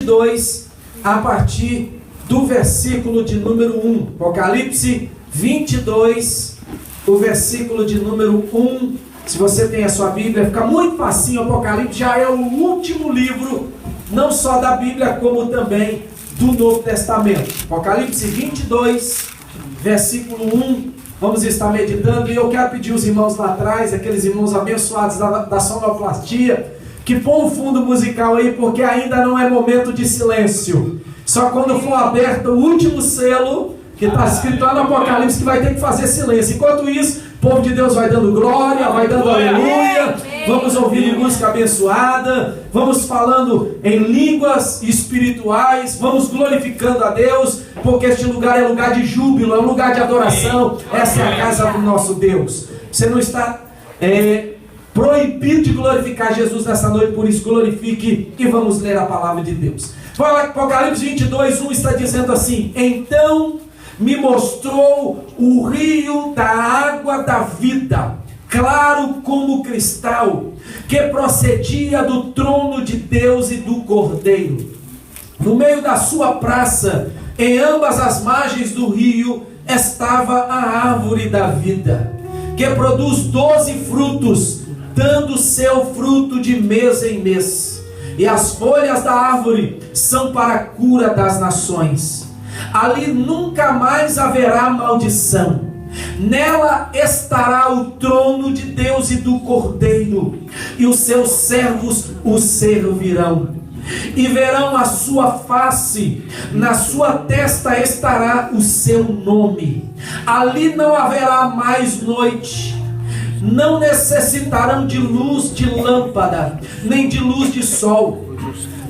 22, a partir do versículo de número 1. Apocalipse 22, o versículo de número 1. Se você tem a sua Bíblia, fica muito facinho. Apocalipse já é o último livro, não só da Bíblia, como também do Novo Testamento. Apocalipse 22, versículo 1. Vamos estar meditando, e eu quero pedir os irmãos lá atrás, aqueles irmãos abençoados da sonoplastia, que põem o fundo musical aí, porque ainda não é momento de silêncio. Só quando for aberto o último selo, que está escrito lá no Apocalipse, que vai ter que fazer silêncio. Enquanto isso, o povo de Deus vai dando glória, vai dando aleluia, vamos ouvindo música abençoada, vamos falando em línguas espirituais, vamos glorificando a Deus, porque este lugar é lugar de júbilo, é um lugar de adoração. Essa é a casa do nosso Deus. Você não está proibido de glorificar Jesus nessa noite, por isso glorifique e vamos ler a palavra de Deus. Apocalipse 22, 1 está dizendo assim: então me mostrou o rio da água da vida, claro como cristal, que procedia do trono de Deus e do Cordeiro. No meio da sua praça, em ambas as margens do rio, estava a árvore da vida, que produz 12 frutos, dando seu fruto de mês em mês. E as folhas da árvore são para a cura das nações. Ali nunca mais haverá maldição. Nela estará o trono de Deus e do Cordeiro, e os seus servos o servirão. E verão a sua face, na sua testa estará o seu nome. Ali não haverá mais noite. Não necessitarão de luz de lâmpada, nem de luz de sol,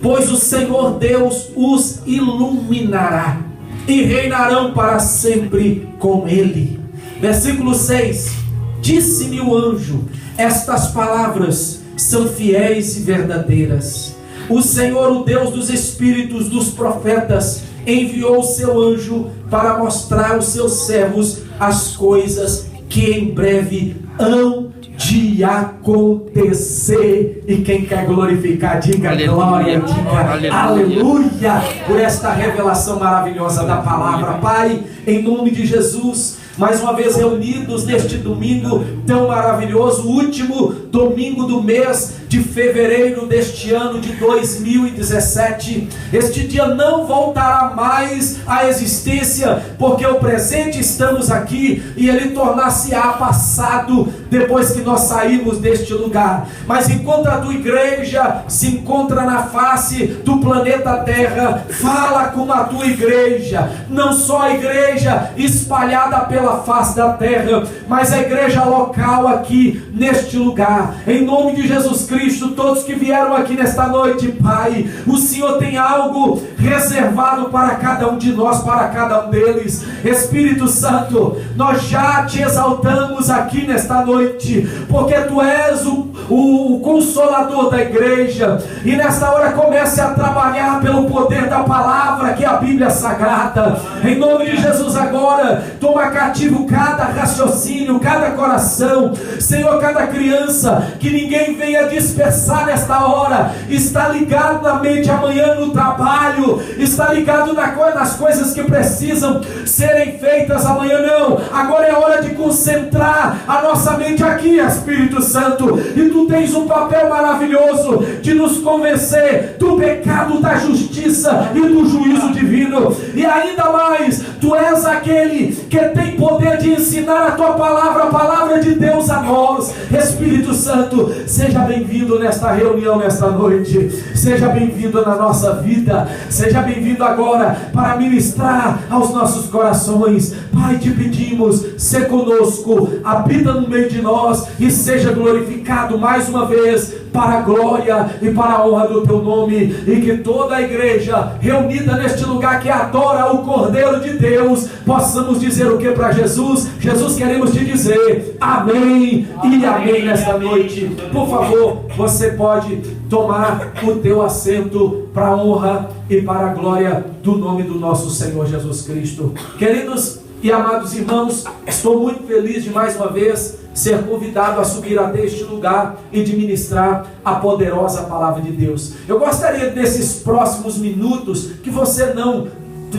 pois o Senhor Deus os iluminará, e reinarão para sempre com ele. Versículo 6: disse-me o anjo, estas palavras são fiéis e verdadeiras. O Senhor, o Deus dos espíritos dos profetas, enviou o seu anjo para mostrar aos seus servos as coisas que em breve hão de acontecer. E quem quer glorificar, diga glória, diga aleluia, por esta revelação maravilhosa da palavra. Pai, em nome de Jesus, mais uma vez reunidos neste domingo tão maravilhoso, último domingo do mês de fevereiro deste ano de 2017. Este dia não voltará mais à existência, porque o presente estamos aqui e ele tornar-se-á passado depois que nós saímos deste lugar. Mas enquanto a tua igreja se encontra na face do planeta Terra, fala com a tua igreja, não só a igreja espalhada pela face da terra, mas a igreja local aqui neste lugar. Em nome de Jesus Cristo, todos que vieram aqui nesta noite, Pai, o Senhor tem algo reservado para cada um de nós, para cada um deles. Espírito Santo, nós já te exaltamos aqui nesta noite, porque tu és o consolador da igreja, e nesta hora comece a trabalhar pelo poder da palavra, que é a Bíblia Sagrada. Em nome de Jesus, agora toma cativo cada raciocínio, cada coração, Senhor, cada criança, que ninguém venha dispersar nesta hora. Está ligado na mente amanhã no trabalho, está ligado nas coisas que precisam serem feitas amanhã. Não, agora é hora de concentrar a nossa mente aqui, Espírito Santo, e tu tens um papel maravilhoso de nos convencer do pecado, da justiça e do juízo divino. E ainda mais, tu és aquele que tem poder de ensinar a tua palavra, a palavra de Deus a nós. Espírito Santo, seja bem-vindo nesta reunião, nesta noite. Seja bem-vindo na nossa vida. Seja bem-vindo agora para ministrar aos nossos corações. Pai, te pedimos, se conosco, habita no meio de nós e seja glorificado mais uma vez, para a glória e para a honra do teu nome. E que toda a igreja reunida neste lugar que adora o Cordeiro de Deus, possamos dizer o que para Jesus? Jesus, queremos te dizer amém e amém nesta noite. Por favor, você pode tomar o teu assento para a honra e para a glória do nome do nosso Senhor Jesus Cristo. Queridos e amados irmãos, estou muito feliz de mais uma vez ser convidado a subir até este lugar e de ministrar a poderosa palavra de Deus. Eu gostaria nesses próximos minutos que você não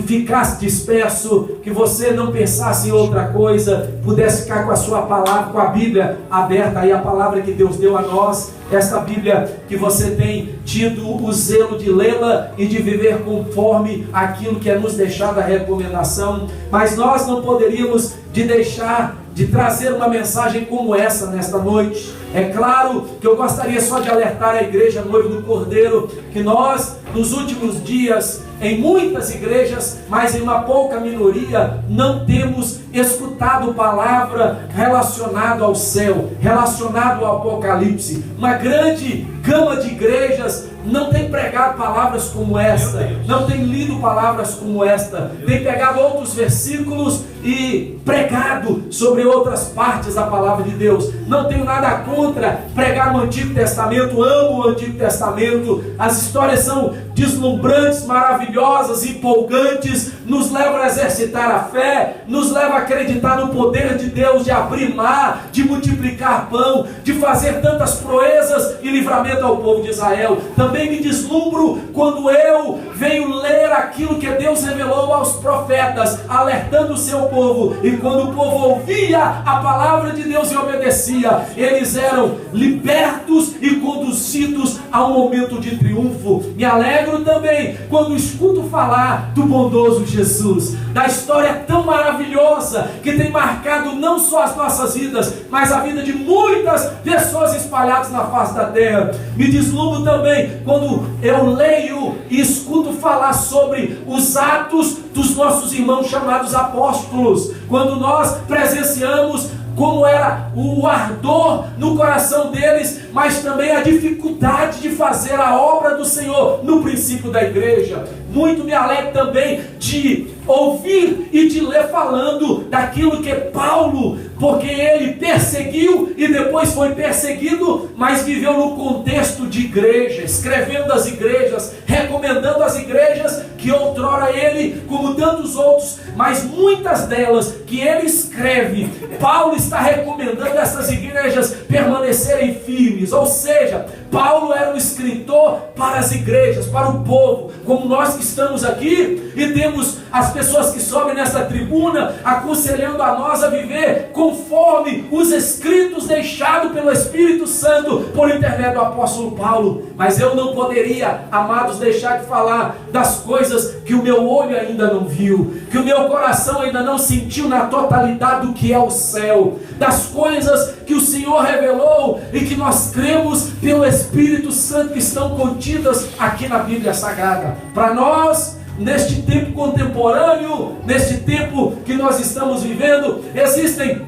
ficasse disperso, que você não pensasse em outra coisa, pudesse ficar com a sua palavra, com a Bíblia aberta aí, a palavra que Deus deu a nós, esta Bíblia que você tem tido o zelo de lê-la e de viver conforme aquilo que é nos deixado a recomendação. Mas nós não poderíamos deixar de trazer uma mensagem como essa nesta noite. É claro que eu gostaria só de alertar a igreja noiva do Cordeiro, que nós, nos últimos dias, em muitas igrejas, mas em uma pouca minoria, não temos escutado palavra relacionada ao céu, relacionado ao Apocalipse. Uma grande gama de igrejas não tem pregado palavras como esta, não tem lido palavras como esta, tem pegado outros versículos e pregado sobre outras partes da palavra de Deus. Não tenho nada contra pregar no Antigo Testamento, amo o Antigo Testamento, as histórias são deslumbrantes, maravilhosas, empolgantes, nos levam a exercitar a fé, nos levam a acreditar no poder de Deus, de abrir mar, de multiplicar pão, de fazer tantas proezas e livramento ao povo de Israel. Também me deslumbro quando eu venho ler aquilo que Deus revelou aos profetas, alertando o seu povo, e quando o povo ouvia a palavra de Deus e obedecia, eles eram libertos e conduzidos a um momento de triunfo. Me alegro também quando escuto falar do bondoso Jesus, da história tão maravilhosa que tem marcado não só as nossas vidas, mas a vida de muitas pessoas espalhadas na face da terra. Me deslumbro também quando eu leio e escuto falar sobre os atos dos nossos irmãos chamados apóstolos, quando nós presenciamos como era o ardor no coração deles, mas também a dificuldade de fazer a obra do Senhor no princípio da igreja. Muito me alegro também de ouvir e de ler falando daquilo que Paulo, porque ele perseguiu e depois foi perseguido, mas viveu no contexto de igreja, escrevendo às igrejas, recomendando às igrejas que outrora ele, como tantos outros, mas muitas delas que ele escreve, Paulo está recomendando essas igrejas permanecerem firmes. Ou seja, Paulo era um escritor para as igrejas, para o povo, como nós que estamos aqui e temos as pessoas que sobem nessa tribuna aconselhando a nós a viver conforme os escritos deixados pelo Espírito Santo por intermédio do apóstolo Paulo. Mas eu não poderia, amados, deixar de falar das coisas que o meu olho ainda não viu, que o meu coração ainda não sentiu na totalidade do que é o céu, das coisas que o Senhor revelou e que nós cremos pelo Espírito Santo que estão contidas aqui na Bíblia Sagrada. Para nós, neste tempo contemporâneo, neste tempo que nós estamos vivendo, existem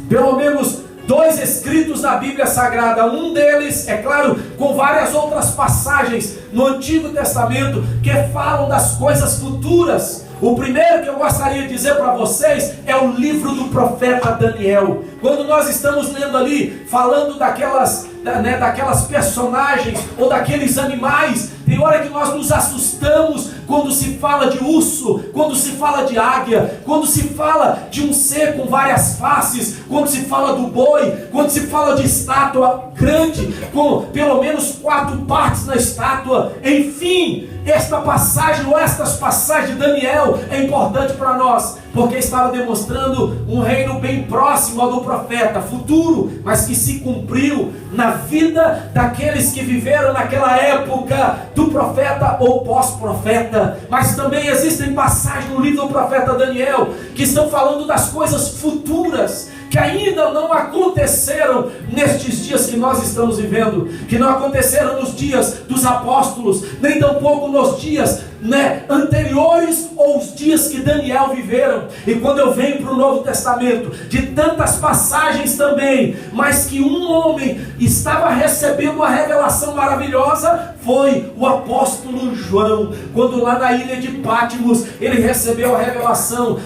pelo menos 2 escritos da Bíblia Sagrada. Um deles, é claro, com várias outras passagens no Antigo Testamento que falam das coisas futuras. O primeiro que eu gostaria de dizer para vocês é o livro do profeta Daniel. Quando nós estamos lendo ali, falando daquelas personagens ou daqueles animais, tem hora que nós nos assustamos quando se fala de urso, quando se fala de águia, quando se fala de um ser com várias faces, quando se fala do boi, quando se fala de estátua grande, com pelo menos 4 partes na estátua. Enfim, esta passagem ou estas passagens de Daniel é importante para nós, porque estava demonstrando um reino bem próximo ao do profeta, futuro, mas que se cumpriu na vida daqueles que viveram naquela época do profeta ou pós-profeta. Mas também existem passagens no livro do profeta Daniel que estão falando das coisas futuras, que ainda não aconteceram nestes dias que nós estamos vivendo, que não aconteceram nos dias dos apóstolos, nem tampouco nos dias anteriores ou os dias que Daniel viveram. E quando eu venho para o Novo Testamento, de tantas passagens também, mas que um homem estava recebendo uma revelação maravilhosa, foi o apóstolo João, quando lá na ilha de Patmos, ele recebeu a revelação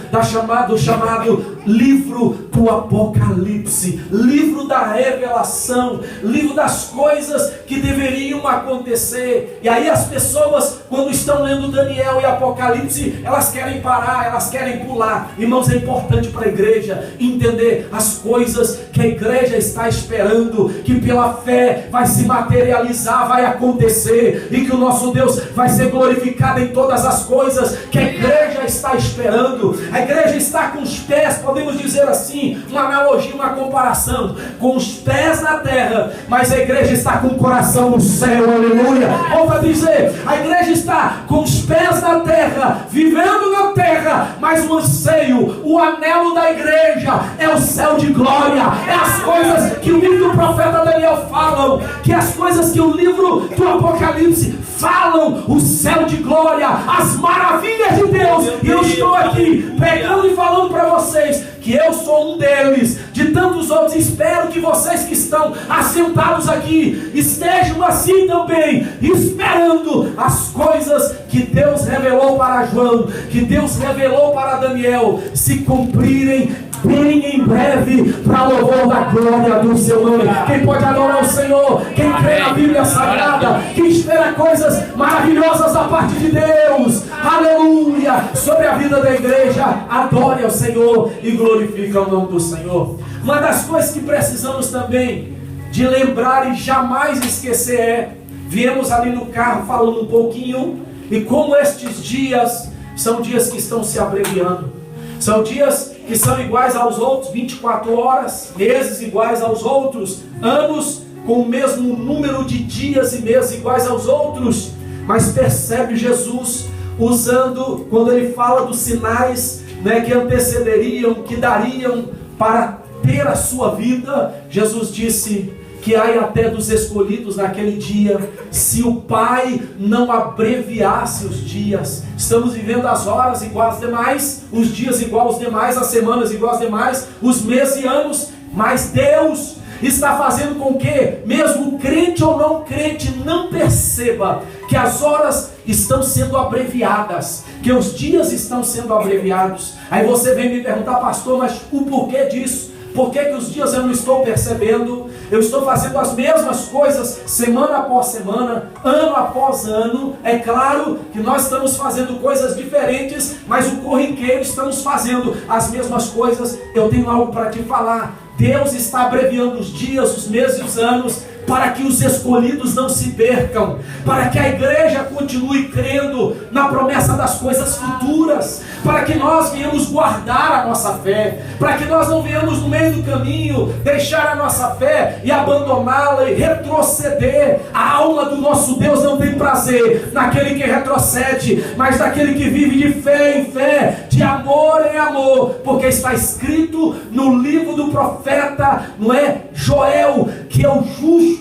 do chamado livro do Apocalipse, livro da revelação, livro das coisas que deveriam acontecer. E aí as pessoas, quando estão lendo olhando Daniel e Apocalipse, elas querem parar, elas querem pular. Irmãos, é importante para a igreja entender as coisas que a igreja está esperando, que pela fé vai se materializar, vai acontecer, e que o nosso Deus vai ser glorificado em todas as coisas que a igreja está esperando. A igreja está com os pés, podemos dizer assim, uma analogia, uma comparação, com os pés na terra, mas a igreja está com o coração no céu, aleluia. Outra dizer, a igreja está com os pés na terra, vivendo na terra, mas o anseio, o anelo da igreja é o céu de glória, é as coisas que o livro do profeta Daniel falam, que as coisas que o livro do Apocalipse falam, o céu de glória, as maravilhas de Deus. E eu estou aqui pregando e falando para vocês que eu sou um deles, de tantos outros. Espero que vocês que estão assentados aqui estejam assim também, esperando as coisas que Deus revelou para João, que Deus revelou para Daniel, se cumprirem bem em breve, para louvor da glória do seu nome. Quem pode adorar o Senhor? Quem crê na Bíblia Sagrada? Quem espera coisas maravilhosas da parte de Deus? Aleluia! Sobre a vida da igreja, adore ao Senhor e glorifique o nome do Senhor. Uma das coisas que precisamos também de lembrar e jamais esquecer é, viemos ali no carro falando um pouquinho, e como estes dias são dias que estão se abreviando, são dias que são iguais aos outros, 24 horas, meses iguais aos outros, anos com o mesmo número de dias e meses iguais aos outros. Mas percebe Jesus usando, quando ele fala dos sinais, né, que antecederiam, que dariam para ter a sua vida, Jesus disse que ai até dos escolhidos naquele dia, se o Pai não abreviasse os dias. Estamos vivendo as horas igual às demais, os dias igual aos demais, as semanas igual às demais, os meses e anos, mas Deus está fazendo com que, mesmo crente ou não crente, não perceba que as horas estão sendo abreviadas, que os dias estão sendo abreviados. Aí você vem me perguntar, pastor, mas o porquê disso? Por que os dias eu não estou percebendo? Eu estou fazendo as mesmas coisas semana após semana, ano após ano. É claro que nós estamos fazendo coisas diferentes, mas o corriqueiro estamos fazendo as mesmas coisas. Eu tenho algo para te falar. Deus está abreviando os dias, os meses e os anos, para que os escolhidos não se percam, para que a igreja continue crendo na promessa das coisas futuras, para que nós venhamos guardar a nossa fé, para que nós não venhamos no meio do caminho deixar a nossa fé e abandoná-la e retroceder. A alma do nosso Deus não tem prazer naquele que retrocede, mas naquele que vive de fé em fé, de amor em amor, porque está escrito no livro do profeta, não é, Joel, que é o justo,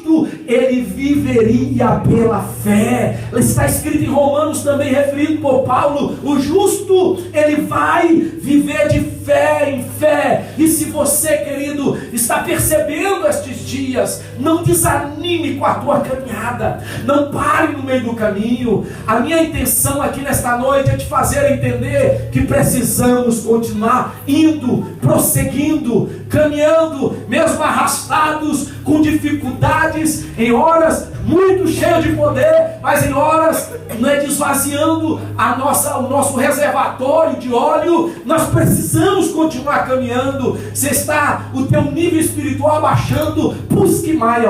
ele viveria pela fé. Está escrito em Romanos também, referido por Paulo, o justo, ele vai viver de fé em fé. E se você, querido, está percebendo estes dias, não desanime com a tua caminhada, não pare no meio do caminho. A minha intenção aqui nesta noite é te fazer entender que precisamos continuar indo, prosseguindo, caminhando, mesmo arrastados, com dificuldades, em horas muito cheias de poder, mas em horas, não é, desvaziando o nosso reservatório de óleo. Nós precisamos continuar caminhando. Se está o teu nível espiritual abaixando, busque mais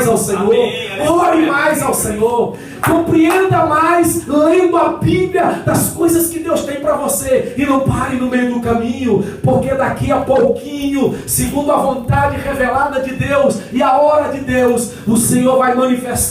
ao Senhor. Amém. Ore mais ao Senhor, compreenda mais, lendo a Bíblia, das coisas que Deus tem para você, e não pare no meio do caminho, porque daqui a pouquinho, segundo a vontade revelada de Deus e a hora de Deus, o Senhor vai manifestar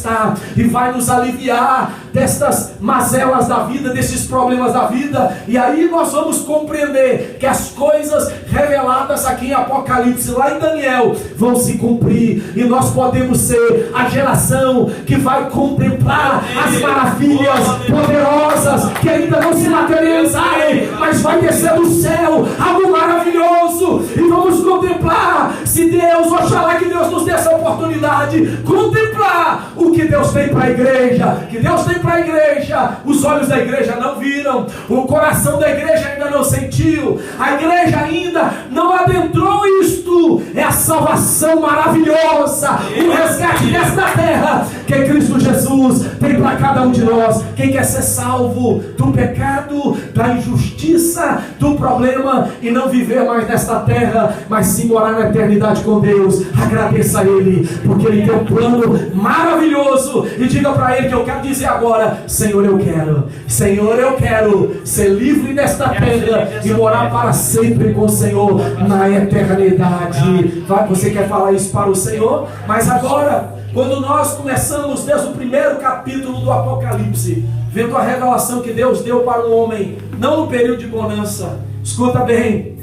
e vai nos aliviar destas mazelas da vida, desses problemas da vida. E aí nós vamos compreender que as coisas reveladas aqui em Apocalipse, lá em Daniel, vão se cumprir, e nós podemos ser a geração que vai contemplar as maravilhas poderosas que ainda não se materializarem, mas vai descer do céu algo maravilhoso. maravilhoso e vamos contemplar, se Deus, oxalá que Deus nos dê essa oportunidade, contemplar o que Deus tem para a igreja, que Deus tem para a igreja. Os olhos da igreja não viram, o coração da igreja ainda não sentiu, a igreja ainda não adentrou isto. É a salvação maravilhosa, o resgate desta terra que Cristo Jesus tem para cada um de nós. Quem quer ser salvo do pecado, da injustiça, do problema e não viver mais nesta terra, mas sim morar na eternidade com Deus, agradeça a Ele, porque Ele tem um plano maravilhoso. E diga para Ele que eu quero dizer agora: Senhor, eu quero ser livre desta terra e morar para sempre com o Senhor na eternidade. Você quer falar isso para o Senhor? Mas agora, quando nós começamos desde o primeiro capítulo do Apocalipse, vendo a revelação que Deus deu para um homem, não no período de bonança, escuta bem,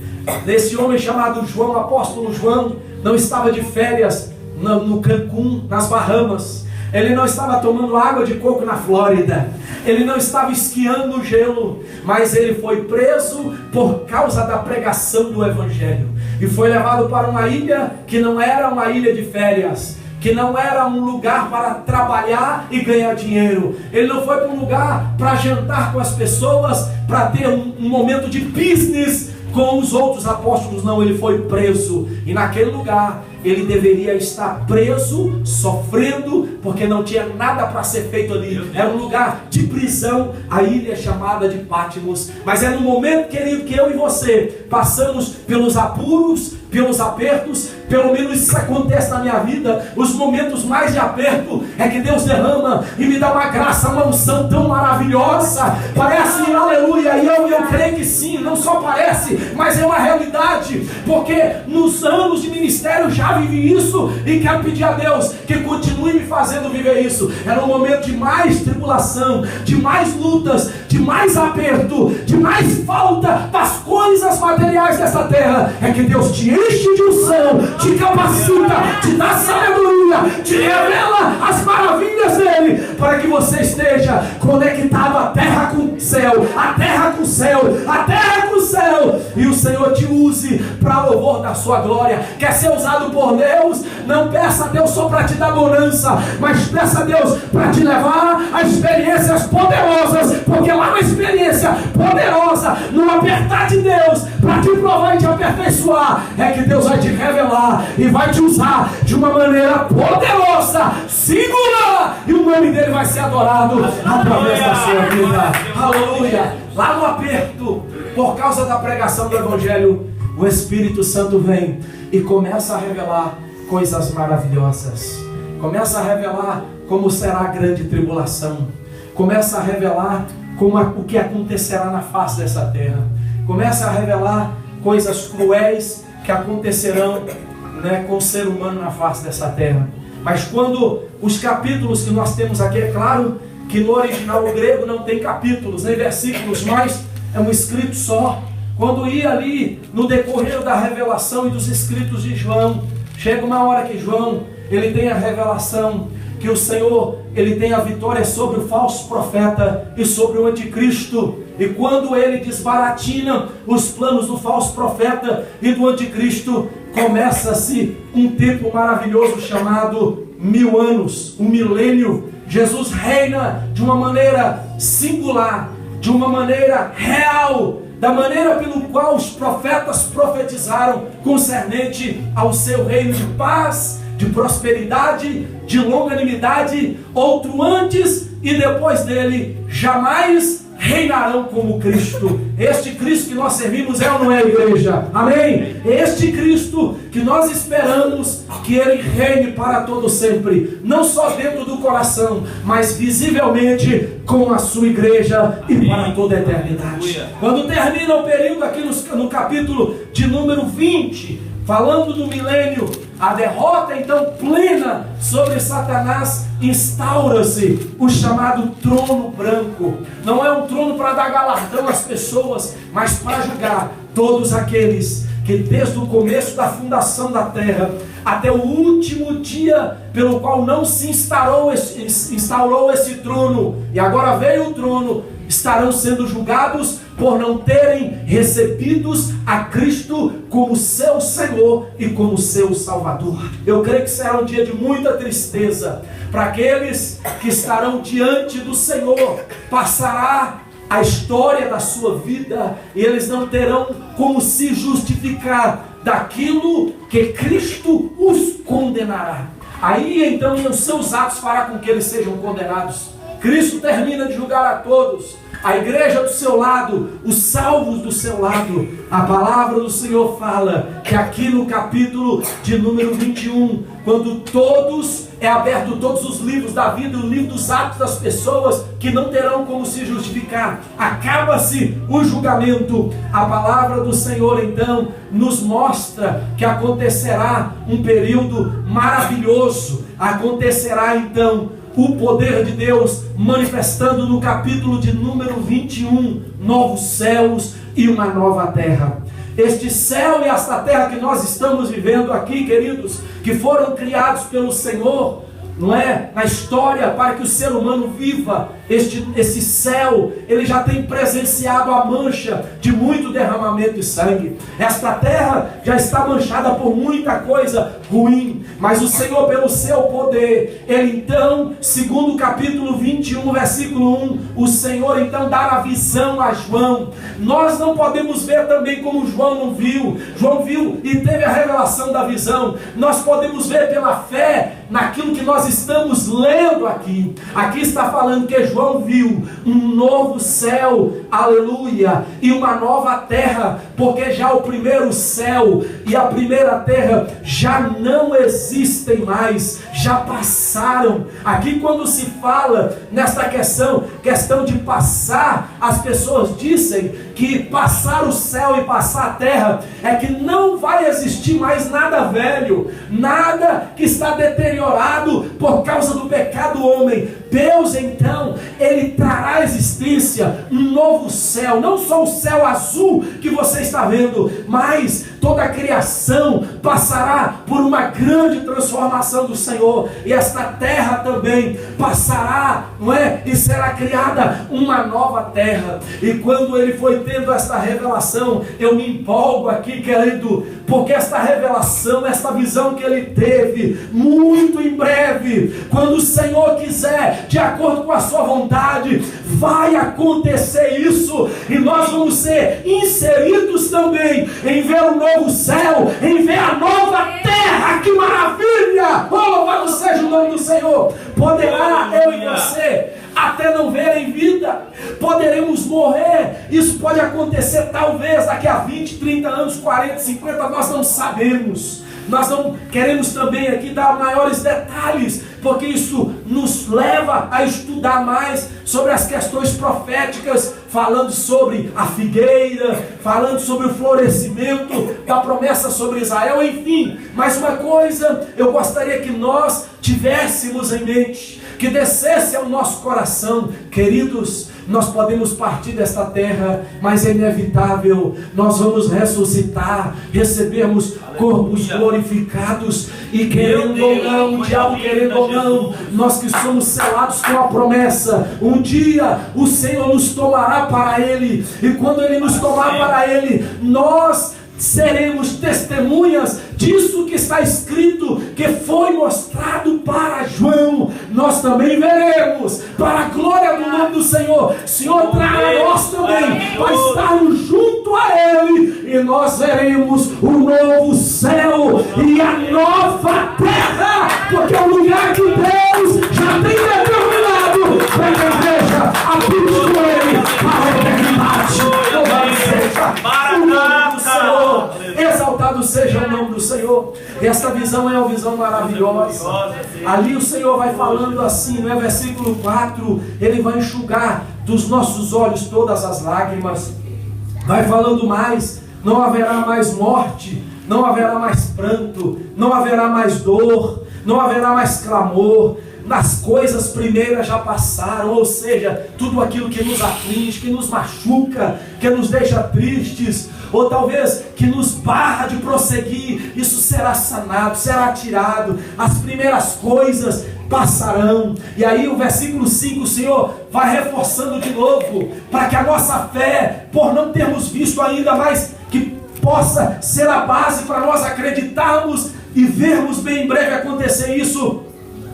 desse homem chamado João, apóstolo João, não estava de férias no Cancún, nas Bahamas. Ele não estava tomando água de coco na Flórida, ele não estava esquiando no gelo, mas ele foi preso por causa da pregação do Evangelho, e foi levado para uma ilha que não era uma ilha de férias, que não era um lugar para trabalhar e ganhar dinheiro. Ele não foi para um lugar para jantar com as pessoas, para ter um momento de business com os outros apóstolos. Não, ele foi preso, e naquele lugar ele deveria estar preso, sofrendo, porque não tinha nada para ser feito ali. Era um lugar de prisão, a ilha chamada de Patmos. Mas é no momento, querido, que eu e você passamos pelos apuros, pelos apertos. Pelo menos isso acontece na minha vida. Os momentos mais de aperto é que Deus derrama e me dá uma graça, uma unção tão maravilhosa. Parece, aleluia, e eu creio que sim, não só parece, mas é uma realidade, porque nos anos de ministério já vivi isso, e quero pedir a Deus que continue me fazendo viver isso. Era um momento de mais tribulação, de mais lutas, de mais aperto, de mais falta das coisas materiais dessa terra. É que Deus te enche de unção, te capacita, te dá sabedoria, te revela as maravilhas dele, para que você esteja conectado à terra com o céu, a terra com o céu, a terra com o céu, e o Senhor te use para louvor da sua glória. Quer ser usado por Deus? Não peça a Deus só para te dar bonança, mas peça a Deus para te levar a experiências poderosas, porque lá na experiência poderosa, no apertar de Deus, para te provar e te aperfeiçoar, é que Deus vai te revelar e vai te usar de uma maneira poderosa, singular, e o nome dele vai ser adorado através da sua vida. Aleluia! Lá no aperto, por causa da pregação do Evangelho, o Espírito Santo vem e começa a revelar coisas maravilhosas. Começa a revelar como será a grande tribulação. Começa a revelar o que acontecerá na face dessa terra. Começa a revelar coisas cruéis que acontecerão, com o ser humano na face dessa terra. Mas quando os capítulos que nós temos aqui, é claro que no original o grego não tem capítulos nem versículos, mas é um escrito só. Quando ia ali no decorrer da revelação e dos escritos de João, chega uma hora que João, ele tem a revelação que o Senhor, ele tem a vitória sobre o falso profeta e sobre o anticristo. E quando ele desbaratina os planos do falso profeta e do anticristo, começa-se um tempo maravilhoso chamado 1000 anos, um milênio. Jesus reina de uma maneira singular, de uma maneira real, da maneira pelo qual os profetas profetizaram concernente ao seu reino de paz, de prosperidade, de longanimidade. Outro antes e depois dele jamais reinarão como Cristo. Este Cristo que nós servimos é ou não é, igreja? Amém? Este Cristo que nós esperamos que Ele reine para todo sempre, não só dentro do coração, mas visivelmente com a sua igreja e para toda a eternidade. Quando termina o período aqui no capítulo de número 20, falando do milênio, a derrota então plena sobre Satanás, instaura-se o chamado trono branco. Não é um trono para dar galardão às pessoas, mas para julgar todos aqueles que desde o começo da fundação da terra até o último dia pelo qual não se instaurou esse trono, e agora veio o trono, estarão sendo julgados por não terem recebidos a Cristo como seu Senhor e como seu Salvador. Eu creio que será um dia de muita tristeza para aqueles que estarão diante do Senhor. Passará a história da sua vida e eles não terão como se justificar daquilo que Cristo os condenará. Aí então os seus atos fará com que eles sejam condenados. Cristo termina de julgar a todos, a igreja do seu lado, os salvos do seu lado. A palavra do Senhor fala que aqui no capítulo de número 21, quando é aberto todos os livros da vida, o livro dos atos das pessoas que não terão como se justificar, acaba-se o julgamento. A palavra do Senhor então nos mostra que acontecerá um período maravilhoso. Acontecerá então o poder de Deus manifestando no capítulo de número 21, novos céus e uma nova terra. Este céu e esta terra que nós estamos vivendo aqui, queridos, que foram criados pelo Senhor, não é? Na história, para que o ser humano viva esse céu, ele já tem presenciado a mancha de muito derramamento de sangue. Esta terra já está manchada por muita coisa ruim, mas o Senhor, pelo seu poder, ele então, segundo o capítulo 21, versículo 1, o Senhor então dá a visão a João. Nós não podemos ver também como João não viu. João viu e teve a revelação da visão. Nós podemos ver pela fé naquilo que nós estamos lendo aqui. Aqui está falando que João viu um novo céu, aleluia, e uma nova terra, porque já o primeiro céu e a primeira terra já não existem mais, já passaram. Aqui quando se fala nesta questão de passar, as pessoas dizem que passar o céu e passar a terra é que não vai existir mais nada velho, nada que está deteriorado por causa do pecado do homem. Deus então, ele trará à existência um novo céu, não só o céu azul que você está vendo, mas toda a criação passará por uma grande transformação do Senhor, e esta terra também passará, não é? E será criada uma nova terra. E quando ele foi tendo esta revelação, eu me empolgo aqui, querido, porque esta revelação, esta visão que ele teve, muito em breve, quando o Senhor quiser, de acordo com a sua vontade, vai acontecer isso, e nós vamos ser inseridos também em ver o novo céu, em ver a nova terra. Que maravilha! Oh, louvado seja o nome do Senhor. Poderá eu e você até não ver em vida, poderemos morrer. Isso pode acontecer talvez daqui a 20, 30 anos, 40, 50, nós não sabemos. Nós não queremos também aqui dar maiores detalhes, porque isso nos leva a estudar mais sobre as questões proféticas, falando sobre a figueira, falando sobre o florescimento da promessa sobre Israel, enfim. Mas uma coisa eu gostaria que nós tivéssemos em mente, que descesse ao nosso coração, queridos. Nós podemos partir desta terra, mas é inevitável, nós vamos ressuscitar, recebermos corpos glorificados, e querendo ou não, o diabo querendo ou não, nós que somos selados com a promessa, um dia o Senhor nos tomará para Ele, e quando Ele nos tomar para Ele, nós seremos testemunhas disso que está escrito, que foi mostrado para João. Nós também veremos, para a glória do nome do Senhor. Senhor, traga nós também para estarmos junto a Ele, e nós veremos o novo céu e a nova terra, porque é o lugar que Deus já tem determinado para a igreja habite com Ele para a eternidade. Louvado seja o nome do Senhor. Exaltado seja o nome do Senhor. Esta visão é uma visão maravilhosa. Ali o Senhor vai falando assim, no versículo 4, Ele vai enxugar dos nossos olhos todas as lágrimas. Vai falando mais, não haverá mais morte, não haverá mais pranto, não haverá mais dor, não haverá mais clamor. Nas coisas primeiras já passaram, ou seja, tudo aquilo que nos aflige, que nos machuca, que nos deixa tristes, ou talvez que nos barra de prosseguir, isso será sanado, será tirado. As primeiras coisas passarão. E aí o versículo 5, o Senhor vai reforçando de novo, para que a nossa fé, por não termos visto ainda, mas que possa ser a base para nós acreditarmos e vermos bem em breve acontecer isso.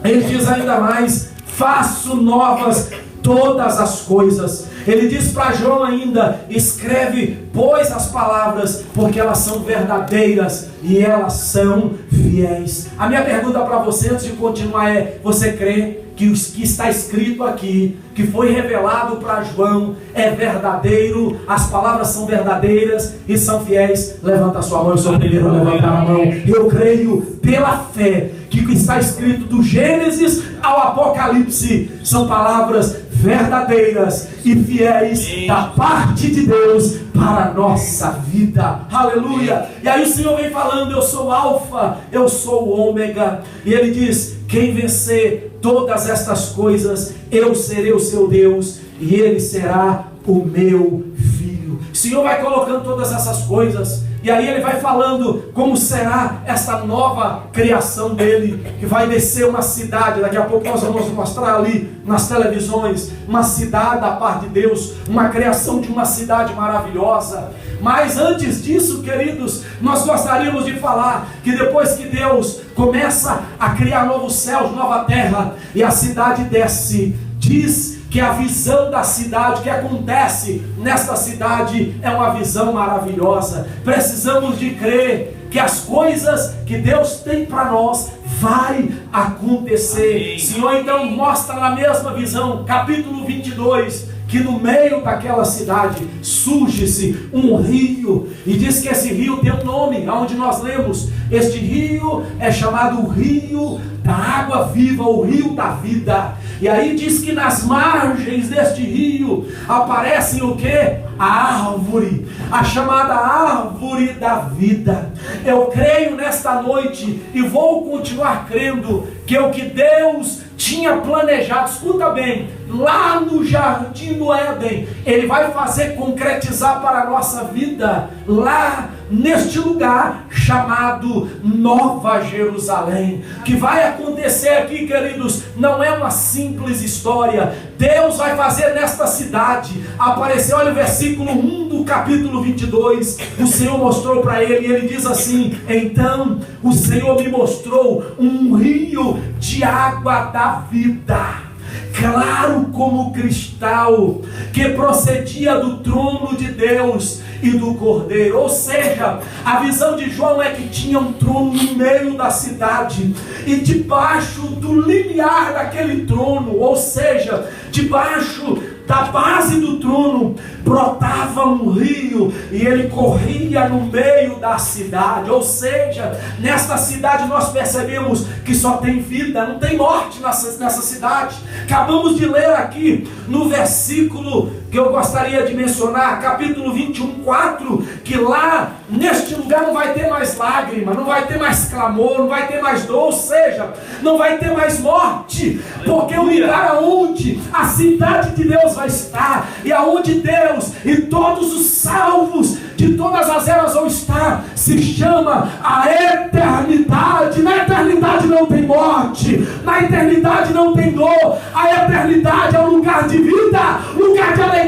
Ele diz ainda mais: faço novas todas as coisas. Ele diz para João ainda: escreve, pois, as palavras, porque elas são verdadeiras e elas são fiéis. A minha pergunta para você antes de continuar é: você crê que o que está escrito aqui, que foi revelado para João, é verdadeiro? As palavras são verdadeiras e são fiéis? Levanta a sua mão. Eu sou o primeiro a levantar a mão. Eu creio pela fé que o que está escrito do Gênesis ao Apocalipse são palavras verdadeiras e fiéis da parte de Deus para a nossa vida. Aleluia. E aí o Senhor vem falando: eu sou o Alfa, eu sou o Ômega. E Ele diz: quem vencer todas estas coisas, eu serei o seu Deus e ele será o meu filho. O Senhor vai colocando todas essas coisas, e aí Ele vai falando como será essa nova criação dele, que vai descer uma cidade. Daqui a pouco nós vamos mostrar ali nas televisões, uma cidade da parte de Deus, uma criação de uma cidade maravilhosa. Mas antes disso, queridos, nós gostaríamos de falar que depois que Deus começa a criar novos céus, nova terra, e a cidade desce, diz que a visão da cidade, que acontece nesta cidade, é uma visão maravilhosa. Precisamos de crer que as coisas que Deus tem para nós vai acontecer. Senhor, então mostra na mesma visão, capítulo 22, que no meio daquela cidade surge-se um rio, e diz que esse rio tem um nome, onde nós lemos, este rio é chamado o rio da água viva, o rio da vida. E aí diz que nas margens deste rio aparecem o que? A árvore, a chamada árvore da vida. Eu creio nesta noite e vou continuar crendo que o que Deus tinha planejado, escuta bem, lá no jardim do Éden, Ele vai fazer concretizar para a nossa vida, lá neste lugar chamado Nova Jerusalém. Que vai acontecer aqui, queridos, não é uma simples história. Deus vai fazer nesta cidade aparecer, olha o versículo 1 do capítulo 22, o Senhor mostrou para ele, e ele diz assim: então o Senhor me mostrou um rio de água da vida, claro como cristal, que procedia do trono de Deus e do Cordeiro. Ou seja, a visão de João é que tinha um trono no meio da cidade, e debaixo do limiar daquele trono, ou seja, debaixo da base do trono, brotava um rio, e ele corria no meio da cidade. Ou seja, nesta cidade nós percebemos que só tem vida, não tem morte nessa cidade. Acabamos de ler aqui no versículo que eu gostaria de mencionar, capítulo 21, 4, que lá neste lugar não vai ter mais lágrima, não vai ter mais clamor, não vai ter mais dor, ou seja, não vai ter mais morte, porque o lugar onde a cidade de Deus vai estar, e aonde Deus e todos os salvos de todas as eras vão estar, se chama a eternidade. Na eternidade não tem morte, na eternidade não tem dor, a eternidade é um lugar de vida, lugar de alegria,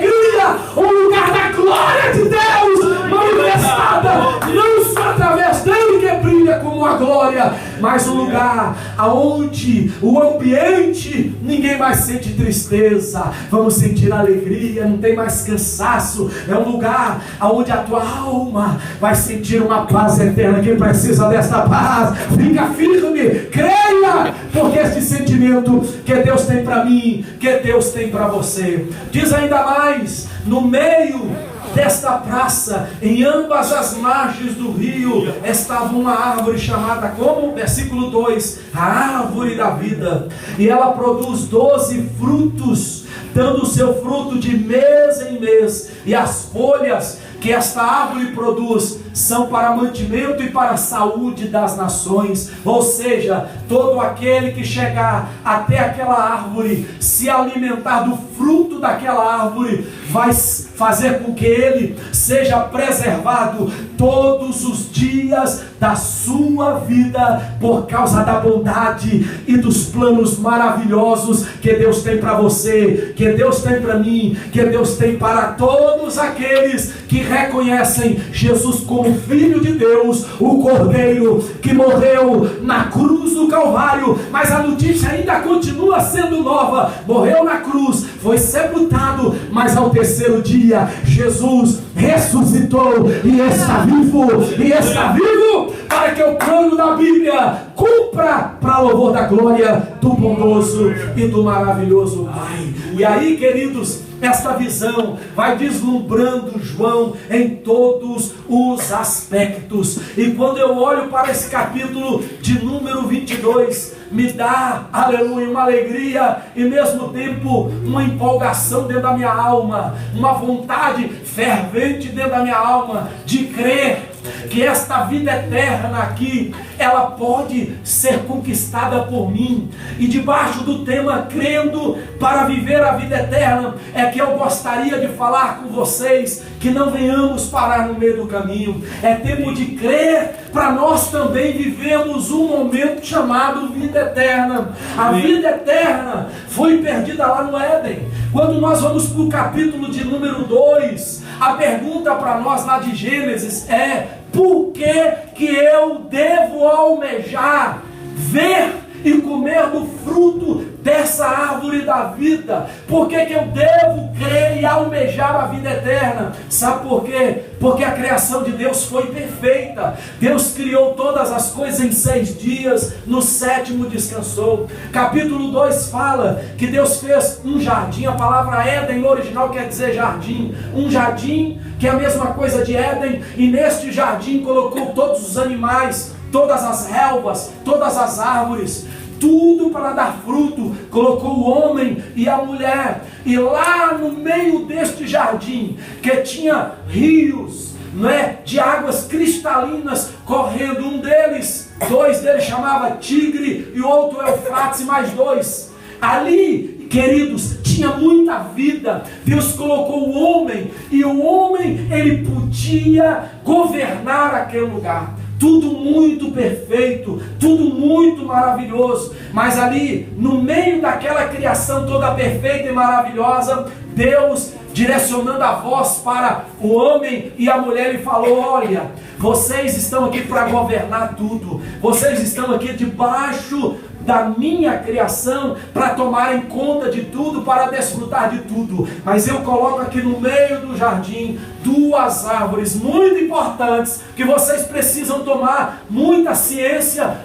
um lugar da glória de Deus manifestada, não só através dele que brilha como a glória, mas um lugar aonde o ambiente, ninguém mais sente tristeza, vamos sentir alegria, não tem mais cansaço, é um lugar aonde a tua alma vai sentir uma paz eterna. Quem precisa desta paz, fica firme, creia, porque este sentimento que Deus tem para mim, que Deus tem para você. Diz ainda mais, no meio desta praça, em ambas as margens do rio, estava uma árvore chamada, como? Versículo 2, a árvore da vida, e ela produz 12 frutos, dando o seu fruto de mês em mês, e as folhas que esta árvore produz são para mantimento e para a saúde das nações. Ou seja, todo aquele que chegar até aquela árvore, se alimentar do fruto daquela árvore, vai fazer com que ele seja preservado todos os dias da sua vida por causa da bondade e dos planos maravilhosos que Deus tem para você, que Deus tem para mim, que Deus tem para todos aqueles que reconhecem Jesus como Filho de Deus, o Cordeiro que morreu na cruz do Calvário. Mas a notícia ainda continua sendo nova: morreu na cruz, foi sepultado, mas ao terceiro dia Jesus ressuscitou e está vivo para que o plano da Bíblia cumpra para louvor da glória do bondoso e do maravilhoso Pai. E aí, queridos, esta visão vai deslumbrando João em todos os aspectos. E quando eu olho para esse capítulo de número 22, me dá, aleluia, uma alegria e mesmo tempo uma empolgação dentro da minha alma, uma vontade fervente dentro da minha alma de crer que esta vida eterna aqui, ela pode ser conquistada por mim. E debaixo do tema crendo para viver a vida eterna, é que eu gostaria de falar com vocês que não venhamos parar no meio do caminho. É tempo de crer para nós também vivemos um momento chamado vida eterna. A vida eterna foi perdida lá no Éden. Quando nós vamos para o capítulo de número 2, a pergunta para nós lá de Gênesis é: por que eu devo almejar ver e comer do fruto dessa árvore da vida? Por que eu devo crer e almejar a vida eterna? Sabe por quê? Porque a criação de Deus foi perfeita. Deus criou todas as coisas em 6 dias, no 7º descansou. Capítulo 2 fala que Deus fez um jardim. A palavra Éden no original quer dizer jardim. Um jardim que é a mesma coisa de Éden, e neste jardim colocou todos os animais, todas as relvas, todas as árvores, tudo para dar fruto. Colocou o homem e a mulher, e lá no meio deste jardim, que tinha rios, não é, de águas cristalinas correndo, dois deles chamava Tigre e o outro Eufrates, e mais 2. Ali, queridos, tinha muita vida. Deus colocou o homem, e o homem, ele podia governar aquele lugar. Tudo muito perfeito, tudo muito maravilhoso. Mas ali, no meio daquela criação toda perfeita e maravilhosa, Deus, direcionando a voz para o homem e a mulher, ele falou: olha, vocês estão aqui para governar tudo. Vocês estão aqui debaixo da minha criação para tomarem conta de tudo, para desfrutar de tudo. Mas eu coloco aqui no meio do jardim 2 árvores muito importantes, que vocês precisam tomar muita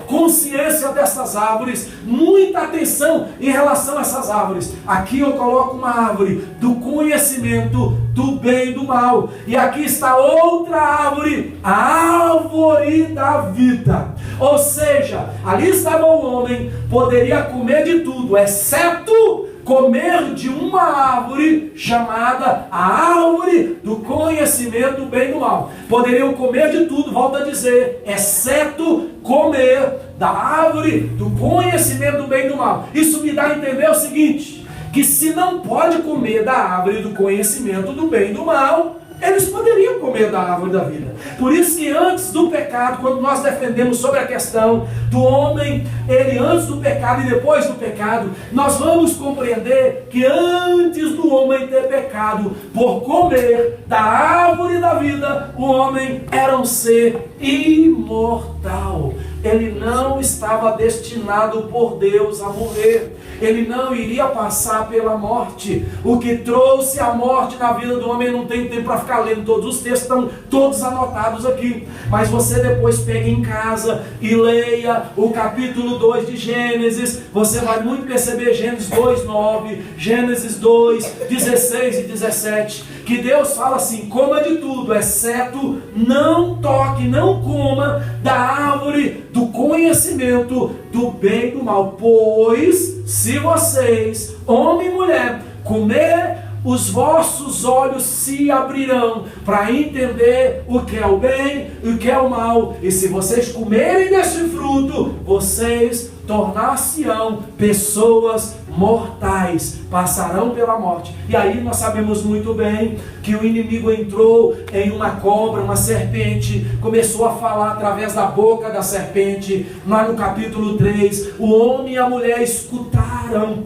consciência dessas árvores, muita atenção em relação a essas árvores. Aqui eu coloco uma árvore do conhecimento do bem e do mal, e aqui está outra árvore, a árvore da vida. Ou seja, ali estava o homem, poderia comer de tudo, exceto comer de uma árvore chamada a árvore do conhecimento do bem e do mal. Poderiam comer de tudo, volto a dizer, exceto comer da árvore do conhecimento do bem e do mal. Isso me dá a entender o seguinte: que se não pode comer da árvore do conhecimento do bem e do mal, eles poderiam comer da árvore da vida. Por isso que antes do pecado, quando nós defendemos sobre a questão do homem, ele antes do pecado e depois do pecado, nós vamos compreender que antes do homem ter pecado, por comer da árvore da vida, o homem era um ser imortal. Ele não estava destinado por Deus a morrer. Ele não iria passar pela morte. O que trouxe a morte na vida do homem, não tem tempo para ficar lendo todos os textos, estão todos anotados aqui. Mas você depois pega em casa e leia o capítulo 2 de Gênesis. Você vai muito perceber Gênesis 2:9, Gênesis 2:16 e 17, que Deus fala assim: coma de tudo, exceto não toque, não coma da árvore do conhecimento do bem e do mal. Pois se vocês, homem e mulher, comer, os vossos olhos se abrirão para entender o que é o bem e o que é o mal. E se vocês comerem desse fruto, vocês tornar-se-ão pessoas mortais passarão pela morte. E aí nós sabemos muito bem que o inimigo entrou em uma cobra, uma serpente, começou a falar através da boca da serpente. Lá no capítulo 3, o homem e a mulher escutaram,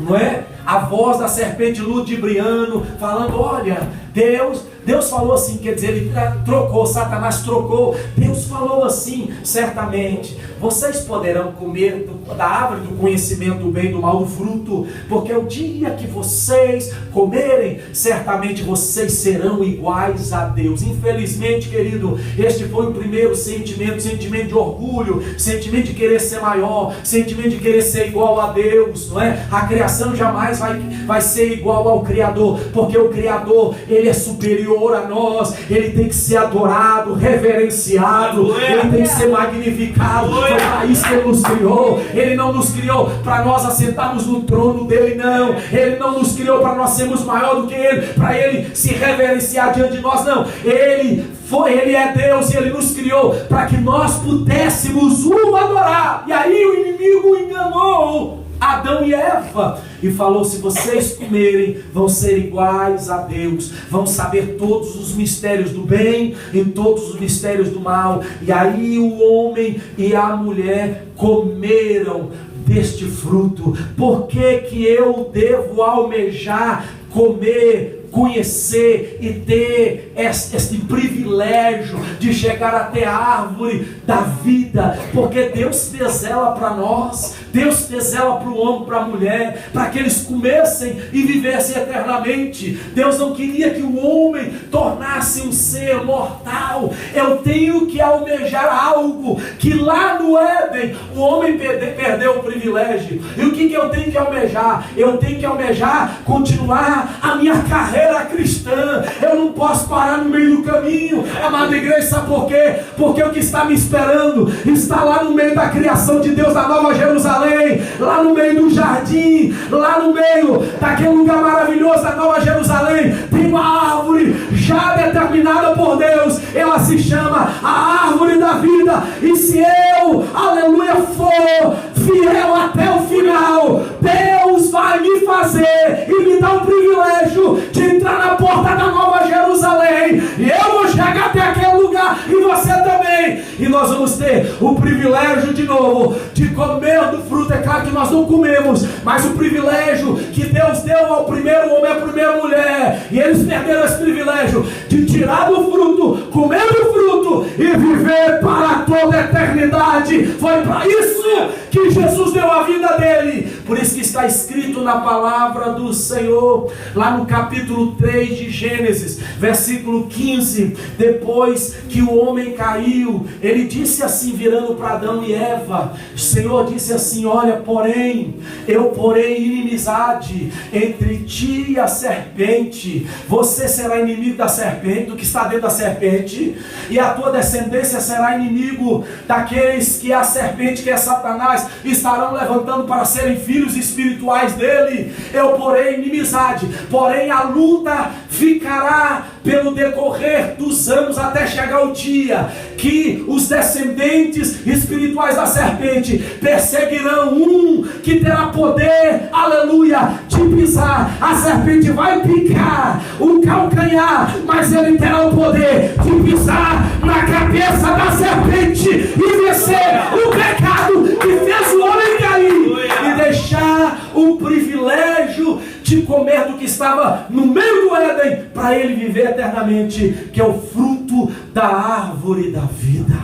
não é? A voz da serpente ludibriando, falando: olha, Deus falou assim, quer dizer, ele trocou, Satanás trocou. Deus falou assim: certamente vocês poderão comer da árvore do conhecimento do bem e do mal, do fruto, porque o dia que vocês comerem, certamente vocês serão iguais a Deus. Infelizmente, querido, este foi o primeiro sentimento de orgulho, sentimento de querer ser maior, sentimento de querer ser igual a Deus, não é? A criação jamais vai ser igual ao Criador, porque o Criador, ele é superior a nós, ele tem que ser adorado, reverenciado, ele tem que ser magnificado. Foi para isso que ele nos criou. Ele não nos criou para nós assentarmos no trono dele, não. Ele não nos criou para nós sermos maior do que ele, para ele se reverenciar diante de nós, não. Ele é Deus e ele nos criou para que nós pudéssemos o adorar. E aí o inimigo enganou Adão e Eva e falou: se vocês comerem, vão ser iguais a Deus, vão saber todos os mistérios do bem e todos os mistérios do mal. E aí o homem e a mulher comeram deste fruto. Por que eu devo almejar comer, conhecer e ter este privilégio de chegar até a árvore da vida? Porque Deus fez ela para nós, Deus fez ela para o homem, para a mulher, para que eles comessem e vivessem eternamente. Deus não queria que o homem tornasse um ser mortal. Eu tenho que almejar algo que lá no Éden o homem perdeu o privilégio. E o que eu tenho que almejar? Eu tenho que almejar continuar a minha carreira cristã. Eu não posso parar no meio do caminho, amada igreja. Sabe por quê? Porque o que está me esperando está lá no meio da criação de Deus, da Nova Jerusalém, lá no meio do jardim, lá no meio daquele lugar maravilhoso da Nova Jerusalém. Tem uma árvore já determinada por Deus, ela se chama a árvore da vida. E se eu, aleluia, for fiel até o final, Deus vai me fazer e me dar o privilégio de entrar na porta da Nova Jerusalém, e eu vou chegar até aquele lugar, e você também, e nós vamos ter o privilégio de novo de comer do fruto. É claro que nós não comemos, mas o privilégio que Deus deu ao primeiro homem e à primeira mulher, e eles perderam esse privilégio de tirar do fruto, comer do fruto e viver para toda a eternidade. Foi para isso que Jesus deu a vida dele. Por isso que está escrito na palavra do Senhor, lá no capítulo 3 de Gênesis, versículo 15, depois que o homem caiu, ele disse assim, virando para Adão e Eva, o Senhor disse assim: olha, porém, eu porei inimizade entre ti e a serpente, você será inimigo da serpente, do que está dentro da serpente, e a tua descendência será inimigo daqueles que a serpente, que é Satanás, estarão levantando para serem filhos espirituais dele. Eu porei inimizade, porém a luta ficará pelo decorrer dos anos, até chegar o dia que os descendentes espirituais da serpente perseguirão um que terá poder, aleluia, de pisar. A serpente vai picar o calcanhar, mas ele terá o poder de pisar na cabeça da serpente e vencer o pecado que fez o homem cair, e deixar o privilégio de comer do que estava no meio do Éden, para ele viver eternamente, que é o fruto da árvore da vida.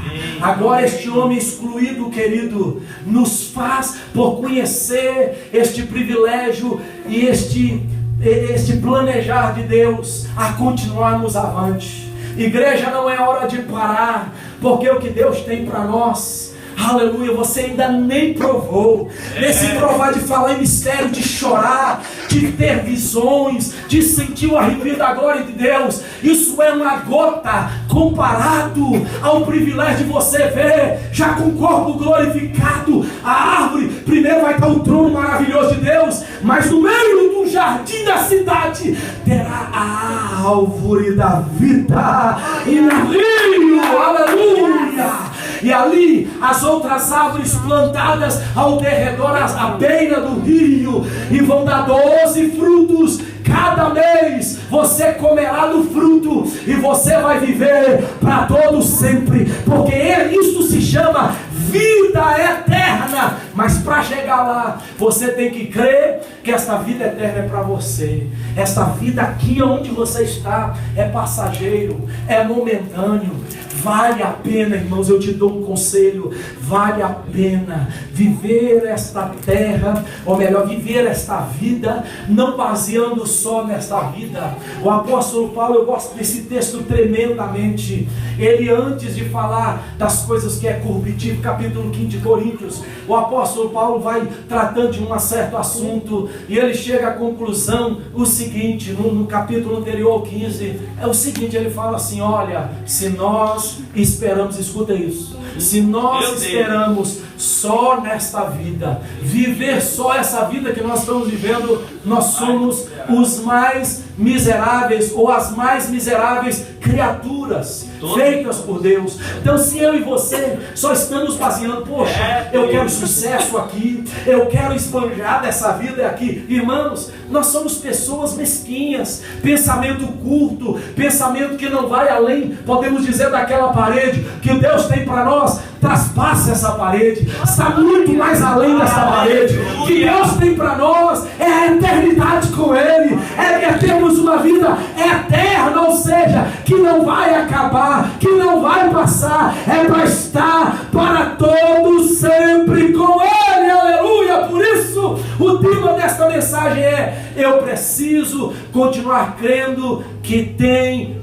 Agora este homem excluído, querido, nos faz, por conhecer este privilégio e este planejar de Deus, a continuarmos avante. Igreja, não é hora de parar, porque o que Deus tem para nós, aleluia, você ainda nem provou. Nesse provar de falar em mistério, de chorar, de ter visões, de sentir o arrepio da glória de Deus, isso é uma gota comparado ao privilégio de você ver, já com o corpo glorificado, a árvore. Primeiro vai estar o trono maravilhoso de Deus, mas no meio do jardim da cidade terá a árvore da vida, e no rio, aleluia, e ali as outras árvores plantadas ao derredor, à beira do rio, e vão dar 12 frutos. Cada mês você comerá do fruto e você vai viver para todo sempre, porque isso se chama vida eterna. Mas para chegar lá, você tem que crer que esta vida eterna é para você. Esta vida aqui onde você está é passageiro, é momentâneo. Vale a pena, irmãos, eu te dou um conselho, vale a pena viver esta terra, ou melhor, viver esta vida, não baseando só nesta vida. O apóstolo Paulo, eu gosto desse texto tremendamente. Ele, antes de falar das coisas que é corruptível, capítulo 15 de Coríntios, o apóstolo Paulo vai tratando de um certo assunto, e ele chega à conclusão, o seguinte, no capítulo anterior ao 15, é o seguinte, ele fala assim: olha, se nós esperamos, escuta isso, se nós esperamos só nesta vida, viver só essa vida que nós estamos vivendo, nós somos os mais miseráveis, ou as mais miseráveis criaturas feitas por Deus. Então, se eu e você só estamos baseando, poxa, eu quero sucesso aqui, eu quero esbanjar dessa vida aqui, irmãos, nós somos pessoas mesquinhas, pensamento curto, pensamento que não vai além, podemos dizer, daquela parede que Deus tem para nós. Traspassa essa parede, está muito mais além dessa parede. O que Deus tem para nós é a eternidade com Ele, é termos uma vida eterna, ou seja, que não vai acabar, que não vai passar, é para estar para todos sempre com Ele, aleluia. Por isso, o tema desta mensagem é: eu preciso continuar crendo que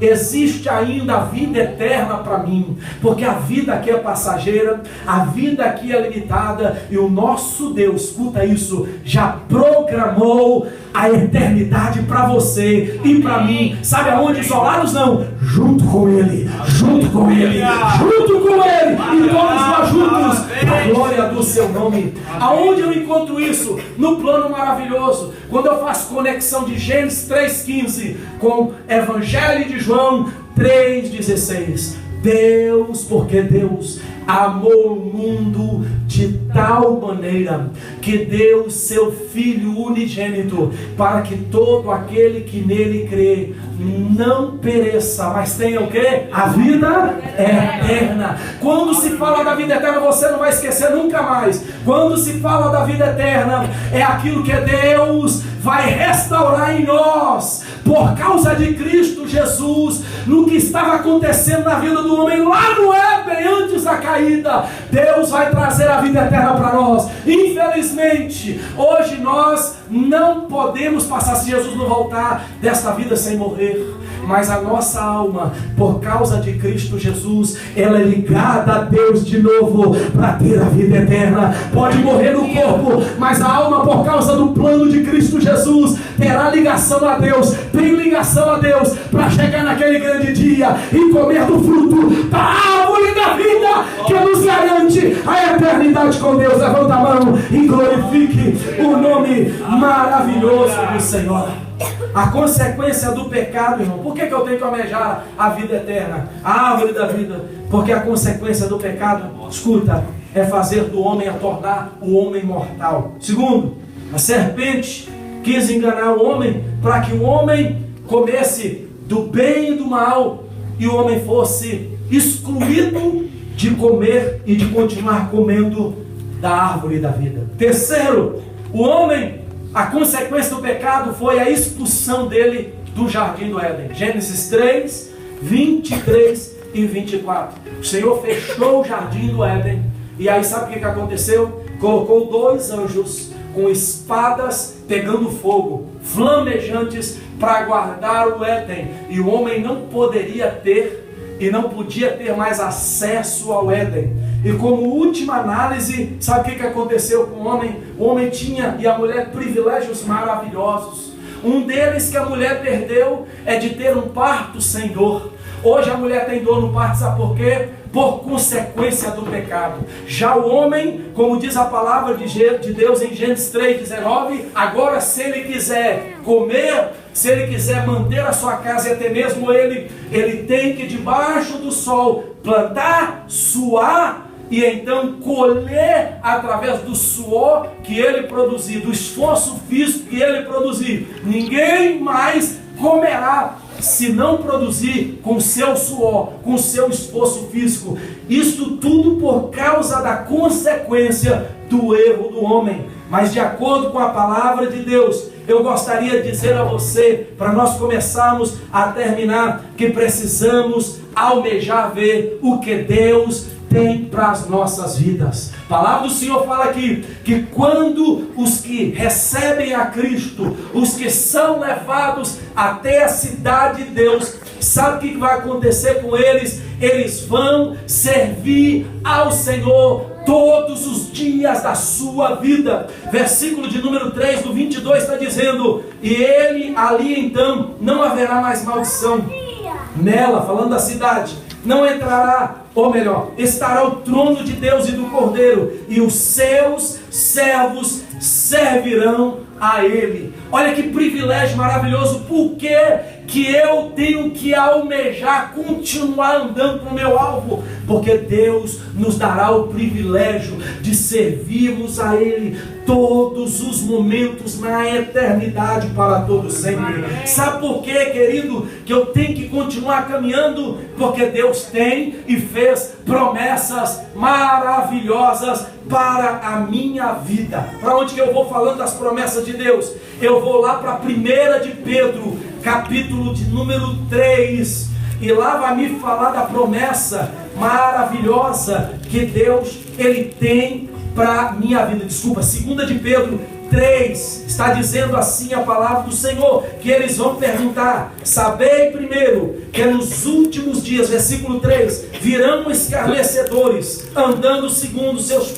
existe ainda a vida eterna para mim, porque a vida aqui é passageira, a vida aqui é limitada, e o nosso Deus, escuta isso, já programou a eternidade para você e para mim. Sabe aonde? Isolados não, junto com Ele, junto com Ele, junto com Ele, e todos nós juntos, a glória do seu nome. Aonde eu encontro isso? No plano maravilhoso, quando eu faço conexão de Gênesis 3,15 com Evangelho de João 3,16. Porque Deus amou o mundo de tal maneira que deu seu Filho unigênito, para que todo aquele que nele crê não pereça, mas tenha o quê? A vida eterna. Quando se fala da vida eterna, você não vai esquecer nunca mais. Quando se fala da vida eterna, é aquilo que Deus vai restaurar em nós, por causa de Cristo Jesus, no que estava acontecendo na vida do homem lá no Éden, antes da caída. Deus vai trazer a vida eterna para nós. Infelizmente, hoje nós não podemos passar, se Jesus não voltar, desta vida sem morrer. Mas a nossa alma, por causa de Cristo Jesus, ela é ligada a Deus de novo, para ter a vida eterna. Pode morrer no corpo, mas a alma, por causa do plano de Cristo Jesus, terá ligação a Deus, tem ligação a Deus, para chegar naquele grande dia e comer do fruto da árvore da vida, que nos garante a eternidade com Deus. Levanta a mão e glorifique o nome maravilhoso do Senhor. A consequência do pecado, irmão, por que eu tenho que almejar a vida eterna, a árvore da vida? Porque a consequência do pecado, escuta, é fazer do homem, a tornar o homem mortal. Segundo, a serpente quis enganar o homem para que o homem comesse do bem e do mal, e o homem fosse excluído de comer e de continuar comendo da árvore da vida. Terceiro, o homem, a consequência do pecado foi a expulsão dele do jardim do Éden. Gênesis 3, 23 e 24. O Senhor fechou o jardim do Éden. E aí sabe o que aconteceu? Colocou 2 anjos com espadas pegando fogo, flamejantes, para guardar o Éden. E o homem não poderia ter e não podia ter mais acesso ao Éden. E como última análise, sabe o que aconteceu com o homem? O homem tinha, e a mulher, privilégios maravilhosos. Um deles que a mulher perdeu é de ter um parto sem dor. Hoje a mulher tem dor no parto, sabe por quê? Por consequência do pecado. Já o homem, como diz a palavra de Deus em Gênesis 3,19, agora se ele quiser comer se ele quiser manter a sua casa e até mesmo ele tem que debaixo do sol plantar, suar e então colher através do suor que ele produzir, do esforço físico que ele produzir. Ninguém mais comerá se não produzir com seu suor, com seu esforço físico. Isso tudo por causa da consequência do erro do homem. Mas de acordo com a palavra de Deus, eu gostaria de dizer a você, para nós começarmos a terminar, que precisamos almejar ver o que Deus tem para as nossas vidas. A palavra do Senhor fala aqui, que quando os que recebem a Cristo, os que são levados até a cidade de Deus, sabe o que vai acontecer com eles? Eles vão servir ao Senhor todos os dias da sua vida. Versículo de número 3 do 22 está dizendo: e ele ali então não haverá mais maldição nela, falando da cidade, não entrará, ou melhor, estará o trono de Deus e do Cordeiro, e os seus servos servirão a ele. Olha que privilégio maravilhoso. Por que eu tenho que almejar, continuar andando para o meu alvo? Porque Deus nos dará o privilégio de servirmos a Ele todos os momentos na eternidade, para todo sempre. Sabe por quê, querido, que eu tenho que continuar caminhando? Porque Deus tem e fez promessas maravilhosas para a minha vida. Para onde que eu vou falando das promessas de Deus? Eu vou lá para 1 de Pedro, capítulo de número 3, e lá vai me falar da promessa maravilhosa que Deus ele tem para a minha vida. Desculpa, 2 de Pedro 3, está dizendo assim a palavra do Senhor, que eles vão perguntar: sabei primeiro que nos últimos dias, versículo 3, virão escarnecedores, andando segundo suas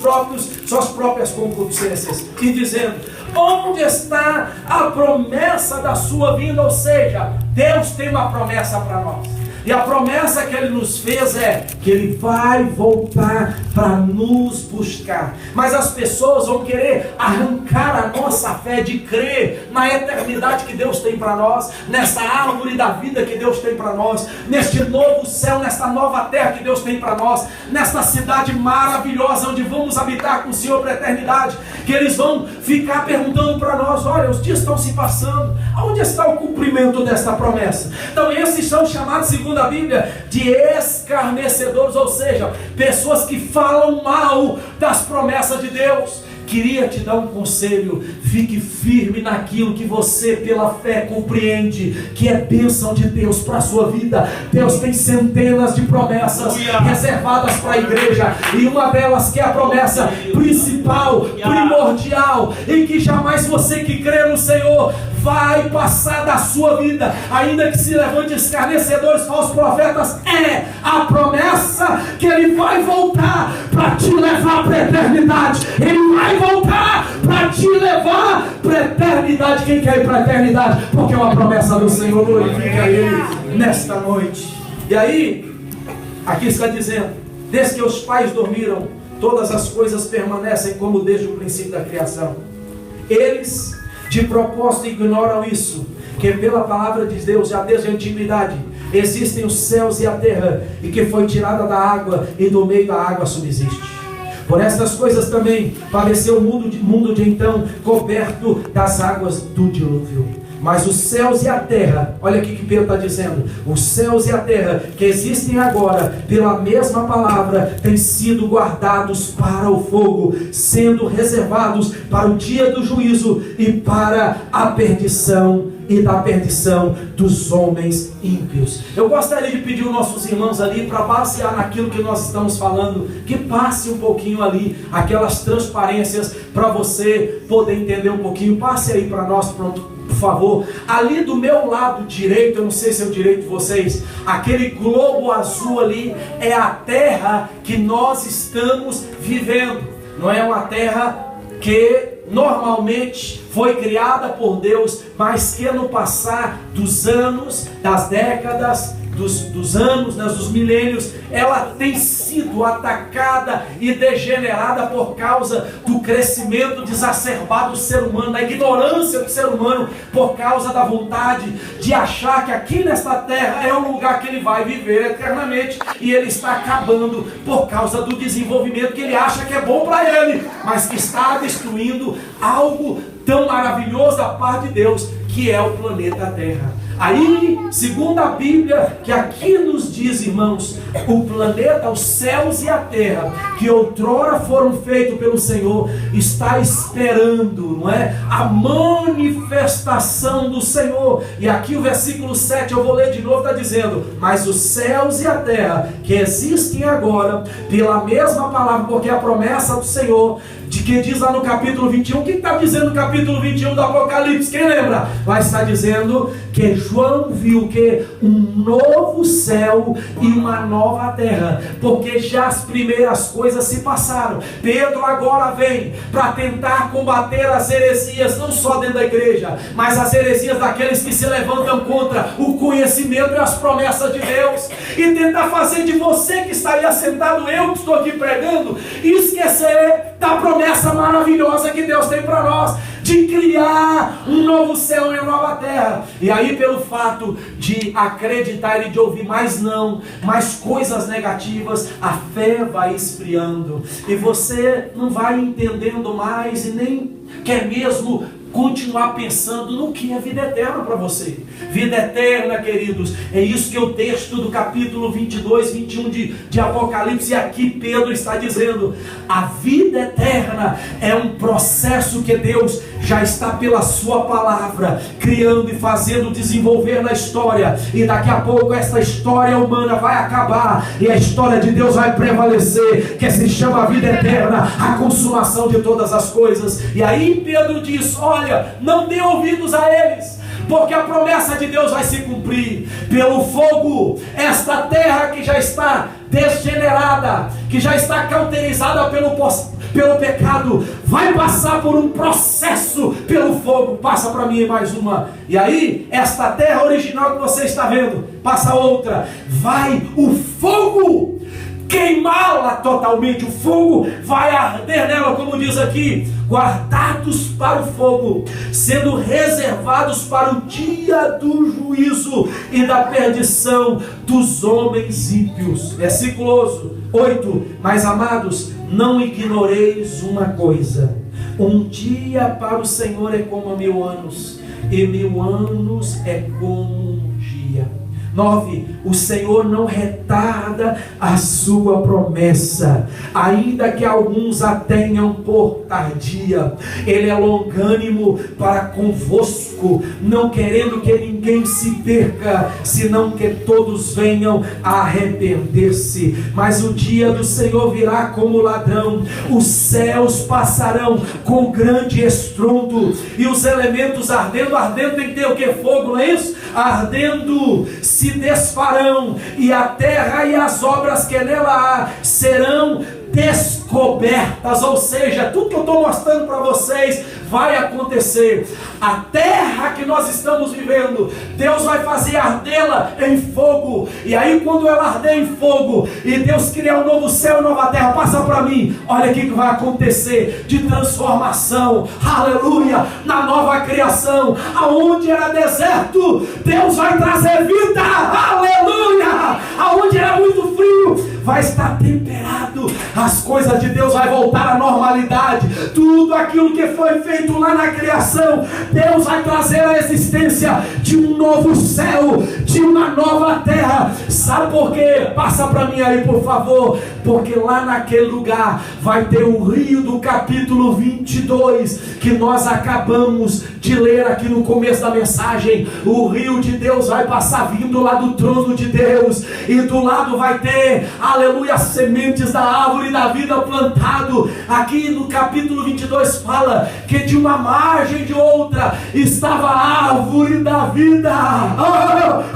próprias concupiscências, e dizendo: onde está a promessa da sua vinda? Ou seja, Deus tem uma promessa para nós. E a promessa que Ele nos fez é que Ele vai voltar para nos buscar. Mas as pessoas vão querer arrancar a nossa fé de crer na eternidade que Deus tem para nós, nessa árvore da vida que Deus tem para nós, neste novo céu, nesta nova terra que Deus tem para nós, nesta cidade maravilhosa onde vamos habitar com o Senhor para a eternidade. Que eles vão ficar perguntando para nós: olha, os dias estão se passando, aonde está o cumprimento desta promessa? Então esses são chamados, segundo a Bíblia, de escarnecedores, ou seja, pessoas que falam mal das promessas de Deus. Queria te dar um conselho: fique firme naquilo que você pela fé compreende que é bênção de Deus para a sua vida. Deus tem centenas de promessas reservadas para a igreja, e uma delas que é a promessa principal, primordial, em que jamais você que crê no Senhor vai passar da sua vida, ainda que se levante escarnecedores, falsos profetas, é a promessa que Ele vai voltar para te levar para a eternidade. Ele vai voltar para te levar para a eternidade. Quem quer ir para a eternidade? Porque é uma promessa do Senhor. Glorifica Ele nesta noite. E aí, aqui está dizendo: desde que os pais dormiram, todas as coisas permanecem como desde o princípio da criação. Eles de propósito ignoram isso, que pela palavra de Deus, já desde a antiguidade, existem os céus e a terra, e que foi tirada da água, e no meio da água subsiste. Por estas coisas também padeceu o mundo de então, coberto das águas do dilúvio. Mas os céus e a terra, olha aqui que Pedro está dizendo: os céus e a terra que existem agora, pela mesma palavra, têm sido guardados para o fogo, sendo reservados para o dia do juízo e para a perdição e da perdição dos homens ímpios. Eu gostaria de pedir aos nossos irmãos ali, para basear naquilo que nós estamos falando, que passe um pouquinho ali, aquelas transparências, para você poder entender um pouquinho. Passe aí para nós, pronto, por favor. Ali do meu lado direito, eu não sei se é o direito de vocês, aquele globo azul ali é a terra que nós estamos vivendo. Não é uma terra que normalmente foi criada por Deus, mas que no passar dos anos, das décadas, dos anos, né, dos milênios, ela tem sido atacada e degenerada por causa do crescimento desacerbado do ser humano, da ignorância do ser humano, por causa da vontade de achar que aqui nesta terra é o lugar que ele vai viver eternamente, e ele está acabando por causa do desenvolvimento que ele acha que é bom para ele, mas que está destruindo algo tão maravilhoso da parte de Deus, que é o planeta Terra. Aí, segundo a Bíblia, que aqui nos diz, irmãos, o planeta, os céus e a terra, que outrora foram feitos pelo Senhor, está esperando, não é? A manifestação do Senhor. E aqui o versículo 7, eu vou ler de novo, está dizendo: mas os céus e a terra, que existem agora, pela mesma palavra, porque a promessa do Senhor, de que diz lá no capítulo 21, o que está dizendo no capítulo 21 do Apocalipse? Quem lembra? Vai estar dizendo que João viu que um novo céu e uma nova terra, porque já as primeiras coisas se passaram. Pedro agora vem para tentar combater as heresias, não só dentro da igreja, mas as heresias daqueles que se levantam contra o conhecimento e as promessas de Deus, e tentar fazer de você que está aí assentado, eu que estou aqui pregando, esquecer da promessa maravilhosa que Deus tem para nós, de criar um novo céu e uma nova terra. E aí, pelo fato de acreditar e de ouvir mais coisas negativas, a fé vai esfriando, e você não vai entendendo mais, e nem quer mesmo continuar pensando no que é vida eterna para você. Vida eterna, queridos, é isso que o texto do capítulo 22, 21 de Apocalipse, e aqui Pedro está dizendo: a vida eterna é um processo que Deus já está pela sua palavra criando e fazendo desenvolver na história, e daqui a pouco essa história humana vai acabar e a história de Deus vai prevalecer, que se chama a vida eterna, a consumação de todas as coisas. E aí Pedro diz: olha, não dê ouvidos a eles, porque a promessa de Deus vai se cumprir. Pelo fogo, esta terra que já está degenerada, que já está cauterizada pelo pecado, vai passar por um processo pelo fogo. Passa para mim mais uma. E aí, esta terra original que você está vendo, passa outra. Vai o fogo queimá-la totalmente. O fogo vai arder nela, como diz aqui, guardados para o fogo, sendo reservados para o dia do juízo e da perdição dos homens ímpios. Versículo 8: mas amados, não ignoreis uma coisa: um dia para o Senhor é como 1000 anos, e 1000 anos é como um dia. 9: o Senhor não retarda a sua promessa, ainda que alguns a tenham por tardia. Ele é longânimo para convosco, não querendo que ninguém se perca, senão que todos venham a arrepender-se. Mas o dia do Senhor virá como ladrão, os céus passarão com grande estrondo, e os elementos ardendo tem que ter o que? Fogo, não é isso? Ardendo se desfarão, e a terra e as obras que nela há serão descobertas. Ou seja, tudo que eu estou mostrando para vocês vai acontecer. A terra que nós estamos vivendo, Deus vai fazer ardê-la em fogo. E aí, quando ela arder em fogo e Deus criar um novo céu e nova terra, passa para mim, olha o que vai acontecer de transformação, aleluia, na nova criação. Aonde era deserto, Deus vai trazer vida, aleluia. Aonde era muito frio, vai estar temperado. As coisas de Deus vai voltar à normalidade. Tudo aquilo que foi feito lá na criação, Deus vai trazer a existência de um novo céu, de uma nova terra. Sabe por quê? Passa para mim aí, por favor. Porque lá naquele lugar vai ter o rio do capítulo 22, que nós acabamos de ler aqui no começo da mensagem. O rio de Deus vai passar vindo lá do trono de Deus, e do lado vai ter, aleluia, as sementes da árvore da vida plantado. Aqui no capítulo 22 fala que de uma margem de outra estava a árvore da vida.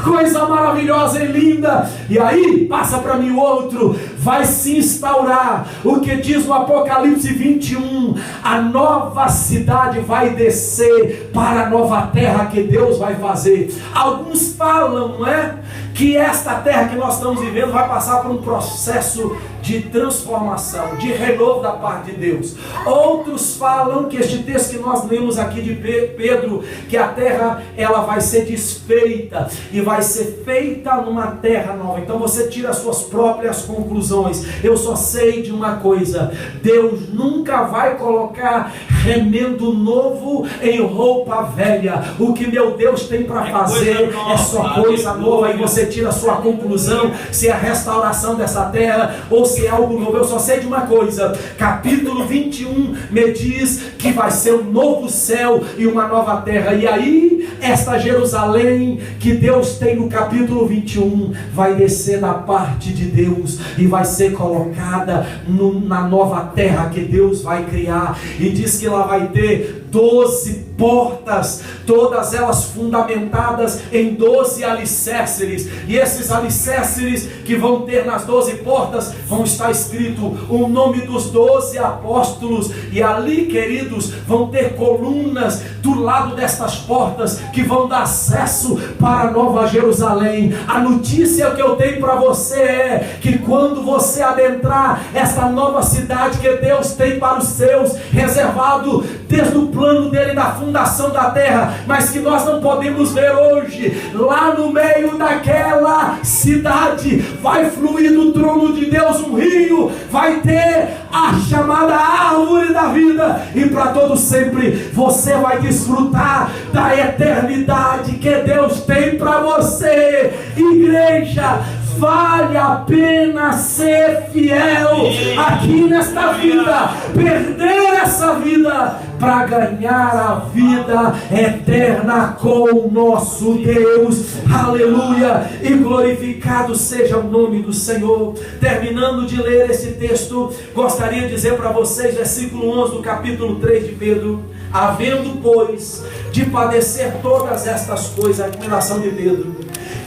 coisa maravilhosa e linda. E aí, passa para mim o outro, vai se instaurar o que diz no Apocalipse 21, a nova cidade vai descer para a nova terra que Deus vai fazer. Alguns falam, não é? Que esta terra que nós estamos vivendo vai passar por um processo de transformação, de renovo da parte de Deus. Outros falam que este texto que nós lemos aqui de Pedro, que a terra ela vai ser desfeita e vai ser feita numa terra nova. Então você tira as suas próprias conclusões. Eu só sei de uma coisa: Deus nunca vai colocar remendo novo em roupa velha. O que meu Deus tem para fazer é só coisa nova. E você tira a sua conclusão se é a restauração dessa terra ou se é algo novo. Eu só sei de uma coisa: capítulo 21 me diz que vai ser um novo céu e uma nova terra. E aí esta Jerusalém que Deus tem no capítulo 21 vai descer da parte de Deus e vai ser colocada na nova terra que Deus vai criar. E diz que lá vai ter 12 portas, todas elas fundamentadas em 12 alicerces, e esses alicerces que vão ter nas 12 portas, vão estar escrito o nome dos 12 apóstolos, e ali, queridos, vão ter colunas do lado destas portas, que vão dar acesso para a Nova Jerusalém. A notícia que eu tenho para você é, que quando você adentrar esta nova cidade que Deus tem para os seus, reservado desde o plano dele da fundação da terra, mas que nós não podemos ver hoje, lá no meio daquela cidade, vai fluir do trono de Deus um rio, vai ter a chamada árvore da vida, e para todo sempre você vai desfrutar da eternidade que Deus tem para você. Igreja, vale a pena ser fiel aqui nesta vida, perder essa vida para ganhar a vida eterna com o nosso Deus. Aleluia, e glorificado seja o nome do Senhor. Terminando de ler esse texto, gostaria de dizer para vocês, versículo 11 do capítulo 3 de Pedro: havendo, pois, de padecer todas estas coisas, a recomendação de Pedro,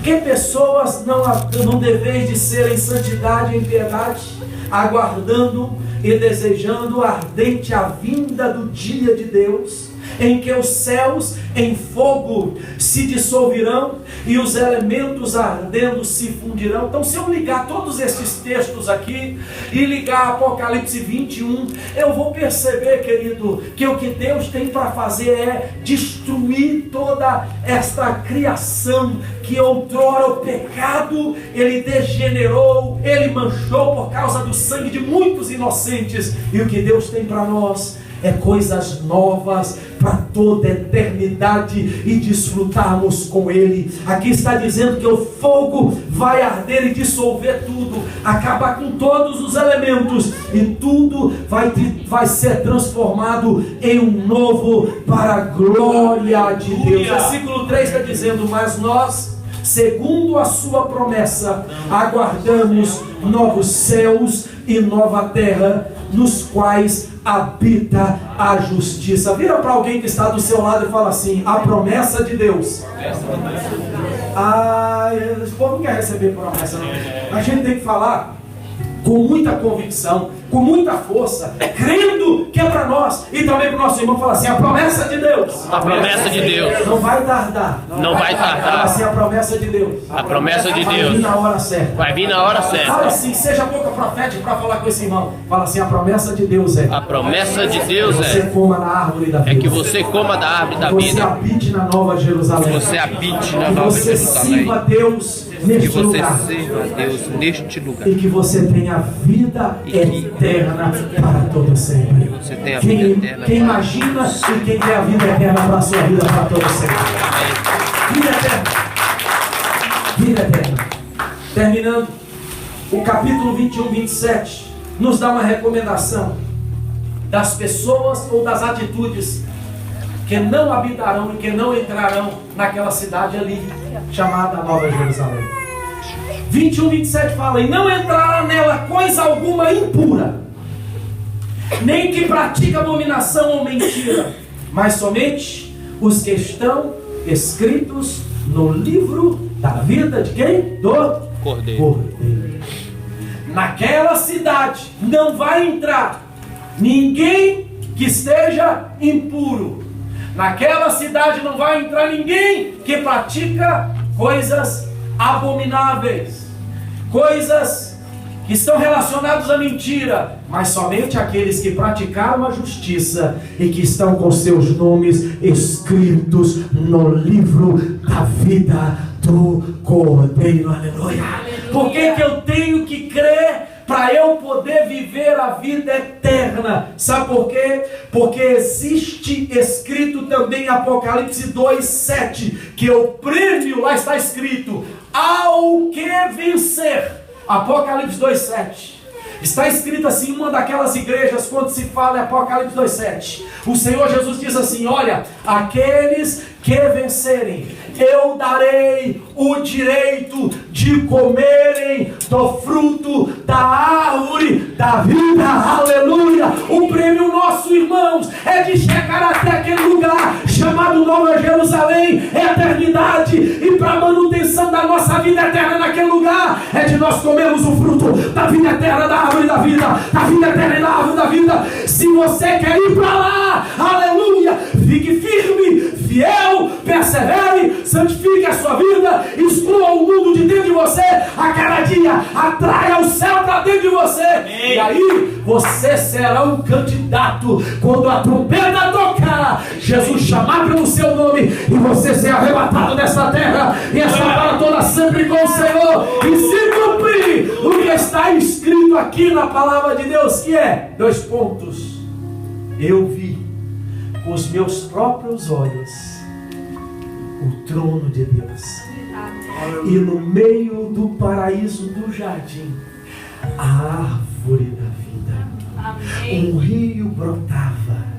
que pessoas não deveis de ser em santidade e em piedade, aguardando e desejando ardente a vinda do dia de Deus, em que os céus em fogo se dissolverão e os elementos ardendo se fundirão. Então, se eu ligar todos esses textos aqui e ligar Apocalipse 21, eu vou perceber, querido, que o que Deus tem para fazer é destruir toda esta criação que outrora o pecado ele degenerou, ele manchou por causa do sangue de muitos inocentes. E o que Deus tem para nós é coisas novas para toda a eternidade e desfrutarmos com Ele. Aqui está dizendo que o fogo vai arder e dissolver tudo, acabar com todos os elementos, e tudo vai ser transformado em um novo para a glória de Deus. Versículo 3 está dizendo: mas nós, segundo a sua promessa, aguardamos novos céus e nova terra, nos quais habita a justiça. Vira para alguém que está do seu lado e fala assim: a promessa de Deus. Esse povo não quer receber promessa, não. A gente tem que falar com muita convicção, com muita força, crendo que é para nós, e também para o nosso irmão. Fala assim: a promessa de Deus. A promessa de Deus. Não vai tardar. Não vai tardar. Fala assim: a promessa de Deus. A promessa de Vai Deus. vir na hora certa. Vai vir na hora Fala certa. assim, seja boca profética para falar com esse irmão. Fala assim: a promessa de Deus é. A promessa de Deus Você coma na árvore da vida. é que você coma da árvore da Você vida. habite na Nova Jerusalém. Você habite na Que Nova você Jerusalém. sirva a Deus Que neste você lugar. sirva a Deus neste lugar. E que você tenha vida eterna para todo sempre. Você tenha vida eterna. Quem imagina e quem quer a vida eterna para a sua vida para todo sempre. Vida eterna. Vida eterna. Terminando, o capítulo 21, 27 nos dá uma recomendação das pessoas ou das atitudes que não habitarão e que não entrarão naquela cidade ali, chamada Nova Jerusalém. 21, 27 fala: e não entrará nela coisa alguma impura, nem que pratica abominação ou mentira, mas somente os que estão escritos no livro da vida de quem? Do Cordeiro. Naquela cidade não vai entrar ninguém que esteja impuro. Naquela cidade não vai entrar ninguém que pratica coisas abomináveis, coisas que estão relacionadas à mentira, mas somente aqueles que praticaram a justiça e que estão com seus nomes escritos no livro da vida do Cordeiro. Aleluia. Por que eu tenho que crer para eu poder viver a vida eterna? Sabe por quê? Porque existe escrito também em Apocalipse 2:7, que o prêmio, lá está escrito, ao que vencer. Apocalipse 2:7. Está escrito assim em uma daquelas igrejas, quando se fala em Apocalipse 2:7. O Senhor Jesus diz assim: olha, aqueles que vencerem, eu darei o direito de comerem do fruto da árvore da vida. Aleluia! O prêmio nosso, irmãos, é de chegar até aquele lugar chamado Nova Jerusalém, eternidade, e para a manutenção da nossa vida eterna naquele lugar, é de nós comermos o fruto da vida eterna, da árvore da vida, da vida eterna e da árvore da vida. Se você quer ir para lá, aleluia, fique firme, fiel, persevere, santifique a sua vida, exclua o mundo de dentro de você, a cada dia atraia o céu para dentro de você. E aí você será um candidato quando a trombeta tocar, Jesus chamar pelo seu nome e você ser arrebatado desta terra e estar para toda sempre com o Senhor, e se cumprir o que está escrito aqui na palavra de Deus, que é, 2 pontos, eu vi com os meus próprios olhos o trono de Deus, e no meio do paraíso do jardim, a árvore da vida. Um rio brotava,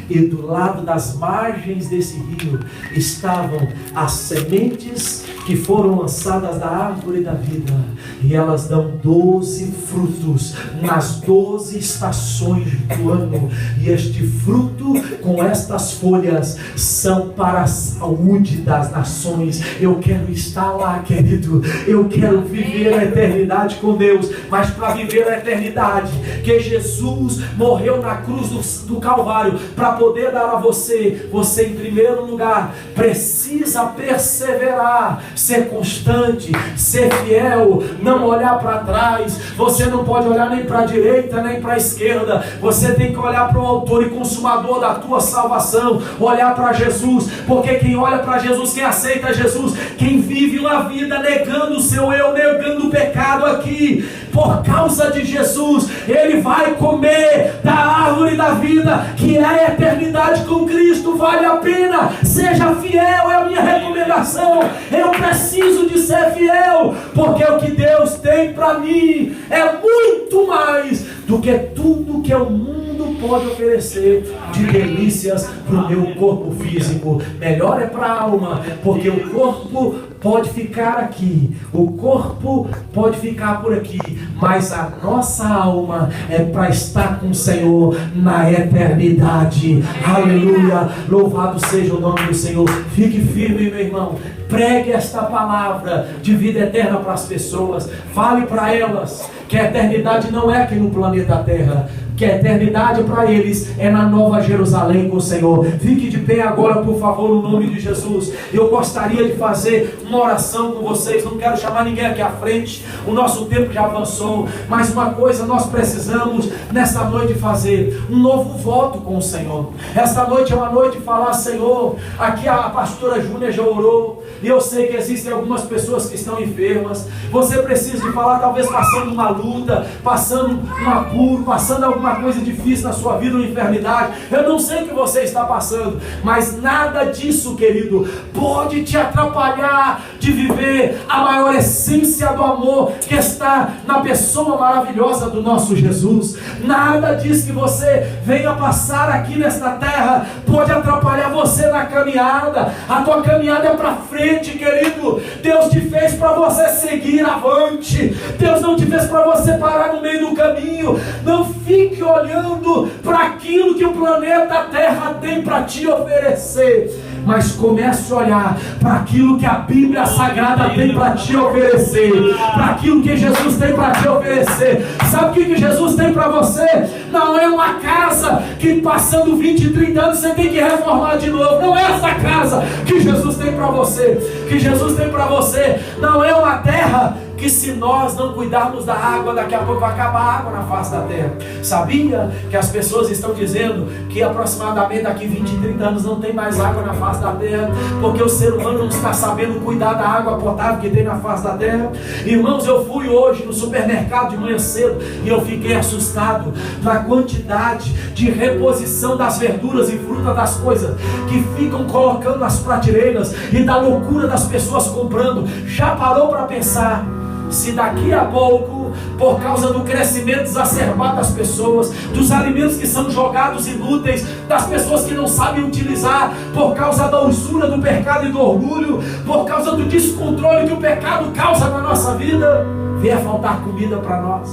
e do lado das margens desse rio estavam as sementes que foram lançadas da árvore da vida, e elas dão 12 frutos nas 12 estações do ano, e este fruto com estas folhas são para a saúde das nações. Eu quero estar lá, querido, eu quero viver a eternidade com Deus, mas para viver a eternidade que Jesus morreu na cruz do Calvário para poder dar a você em primeiro lugar precisa perseverar, ser constante, ser fiel, não olhar para trás. Você não pode olhar nem para a direita nem para a esquerda, você tem que olhar para o autor e consumador da tua salvação, olhar para Jesus, porque quem olha para Jesus, quem aceita Jesus, quem vive uma vida negando o seu eu, negando o pecado aqui, por causa de Jesus, ele vai comer da árvore da vida, que é a eternidade com Cristo. Vale a pena, seja fiel, é a minha recomendação. Eu preciso de ser fiel, porque o que Deus tem para mim é muito mais do que tudo que o mundo pode oferecer de delícias para o meu corpo físico. Melhor é para a alma, porque o corpo pode ficar aqui, o corpo pode ficar por aqui, mas a nossa alma é para estar com o Senhor na eternidade. Aleluia, louvado seja o nome do Senhor. Fique firme, meu irmão, pregue esta palavra de vida eterna para as pessoas, fale para elas que a eternidade não é aqui no planeta Terra, que a eternidade para eles é na Nova Jerusalém com o Senhor. Fique de pé agora, por favor, no nome de Jesus. Eu gostaria de fazer uma oração com vocês, não quero chamar ninguém aqui à frente, o nosso tempo já avançou, mas uma coisa nós precisamos nesta noite fazer, um novo voto com o Senhor. Esta noite é uma noite de falar: Senhor, aqui a pastora Júnia já orou, e eu sei que existem algumas pessoas que estão enfermas, você precisa de falar, talvez passando uma luta, passando um apuro, passando alguma coisa difícil na sua vida, uma enfermidade. Eu não sei o que você está passando, mas nada disso, querido, pode te atrapalhar de viver a maior essência do amor que está na pessoa maravilhosa do nosso Jesus. Nada disso que você venha passar aqui nesta terra pode atrapalhar você na caminhada. A tua caminhada é para frente, crente querido, Deus te fez para você seguir avante. Deus não te fez para você parar no meio do caminho. Não fique olhando para aquilo que o planeta Terra tem para te oferecer, mas comece a olhar para aquilo que a Bíblia Sagrada tem para te oferecer, para aquilo que Jesus tem para te oferecer. Sabe o que Jesus tem para você? Não é uma casa que passando 20, 30 anos você tem que reformar de novo. Não é essa casa que Jesus tem para você. Que Jesus tem para você não é uma terra que, se nós não cuidarmos da água, daqui a pouco vai acabar a água na face da terra. Sabia que as pessoas estão dizendo que aproximadamente daqui 20, 30 anos não tem mais água na face da terra, porque o ser humano não está sabendo cuidar da água potável que tem na face da terra? Irmãos, eu fui hoje no supermercado de manhã cedo e eu fiquei assustado na quantidade de reposição das verduras e frutas, das coisas que ficam colocando nas prateleiras, e da loucura das pessoas comprando. Já parou para pensar se daqui a pouco, por causa do crescimento exacerbado das pessoas, dos alimentos que são jogados inúteis, das pessoas que não sabem utilizar, por causa da usura do pecado e do orgulho, por causa do descontrole que o pecado causa na nossa vida, vier faltar comida para nós?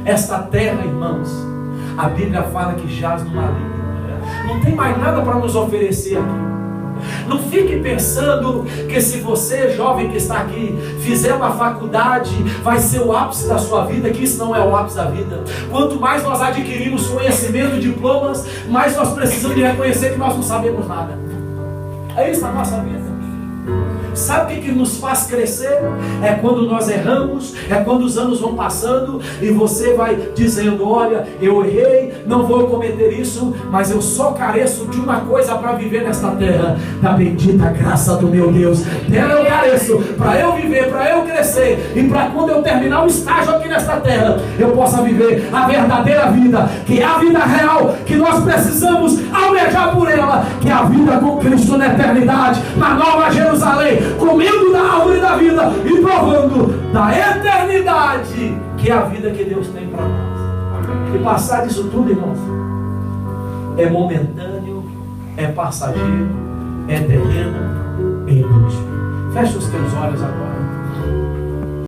Esta terra, irmãos, a Bíblia fala que jaz no maligno. Não tem mais nada para nos oferecer aqui. Não fique pensando que se você, jovem que está aqui, fizer uma faculdade, vai ser o ápice da sua vida, que isso não é o ápice da vida. Quanto mais nós adquirimos conhecimento, diplomas, mais nós precisamos de reconhecer que nós não sabemos nada. É isso na nossa vida. Sabe o que nos faz crescer? É quando nós erramos, é quando os anos vão passando e você vai dizendo: olha, eu errei, não vou cometer isso, mas eu só careço de uma coisa para viver nesta terra, da bendita graça do meu Deus. Dela eu careço para eu viver, para eu crescer, e para quando eu terminar o estágio aqui nesta terra, eu possa viver a verdadeira vida, que é a vida real, que nós precisamos almejar por ela, que é a vida com Cristo na eternidade, na Nova Jerusalém, comendo da árvore da vida e provando da eternidade, que é a vida que Deus tem para nós. E passar disso tudo, irmãos, é momentâneo, é passageiro, é terreno, é inútil. Fecha os teus olhos agora.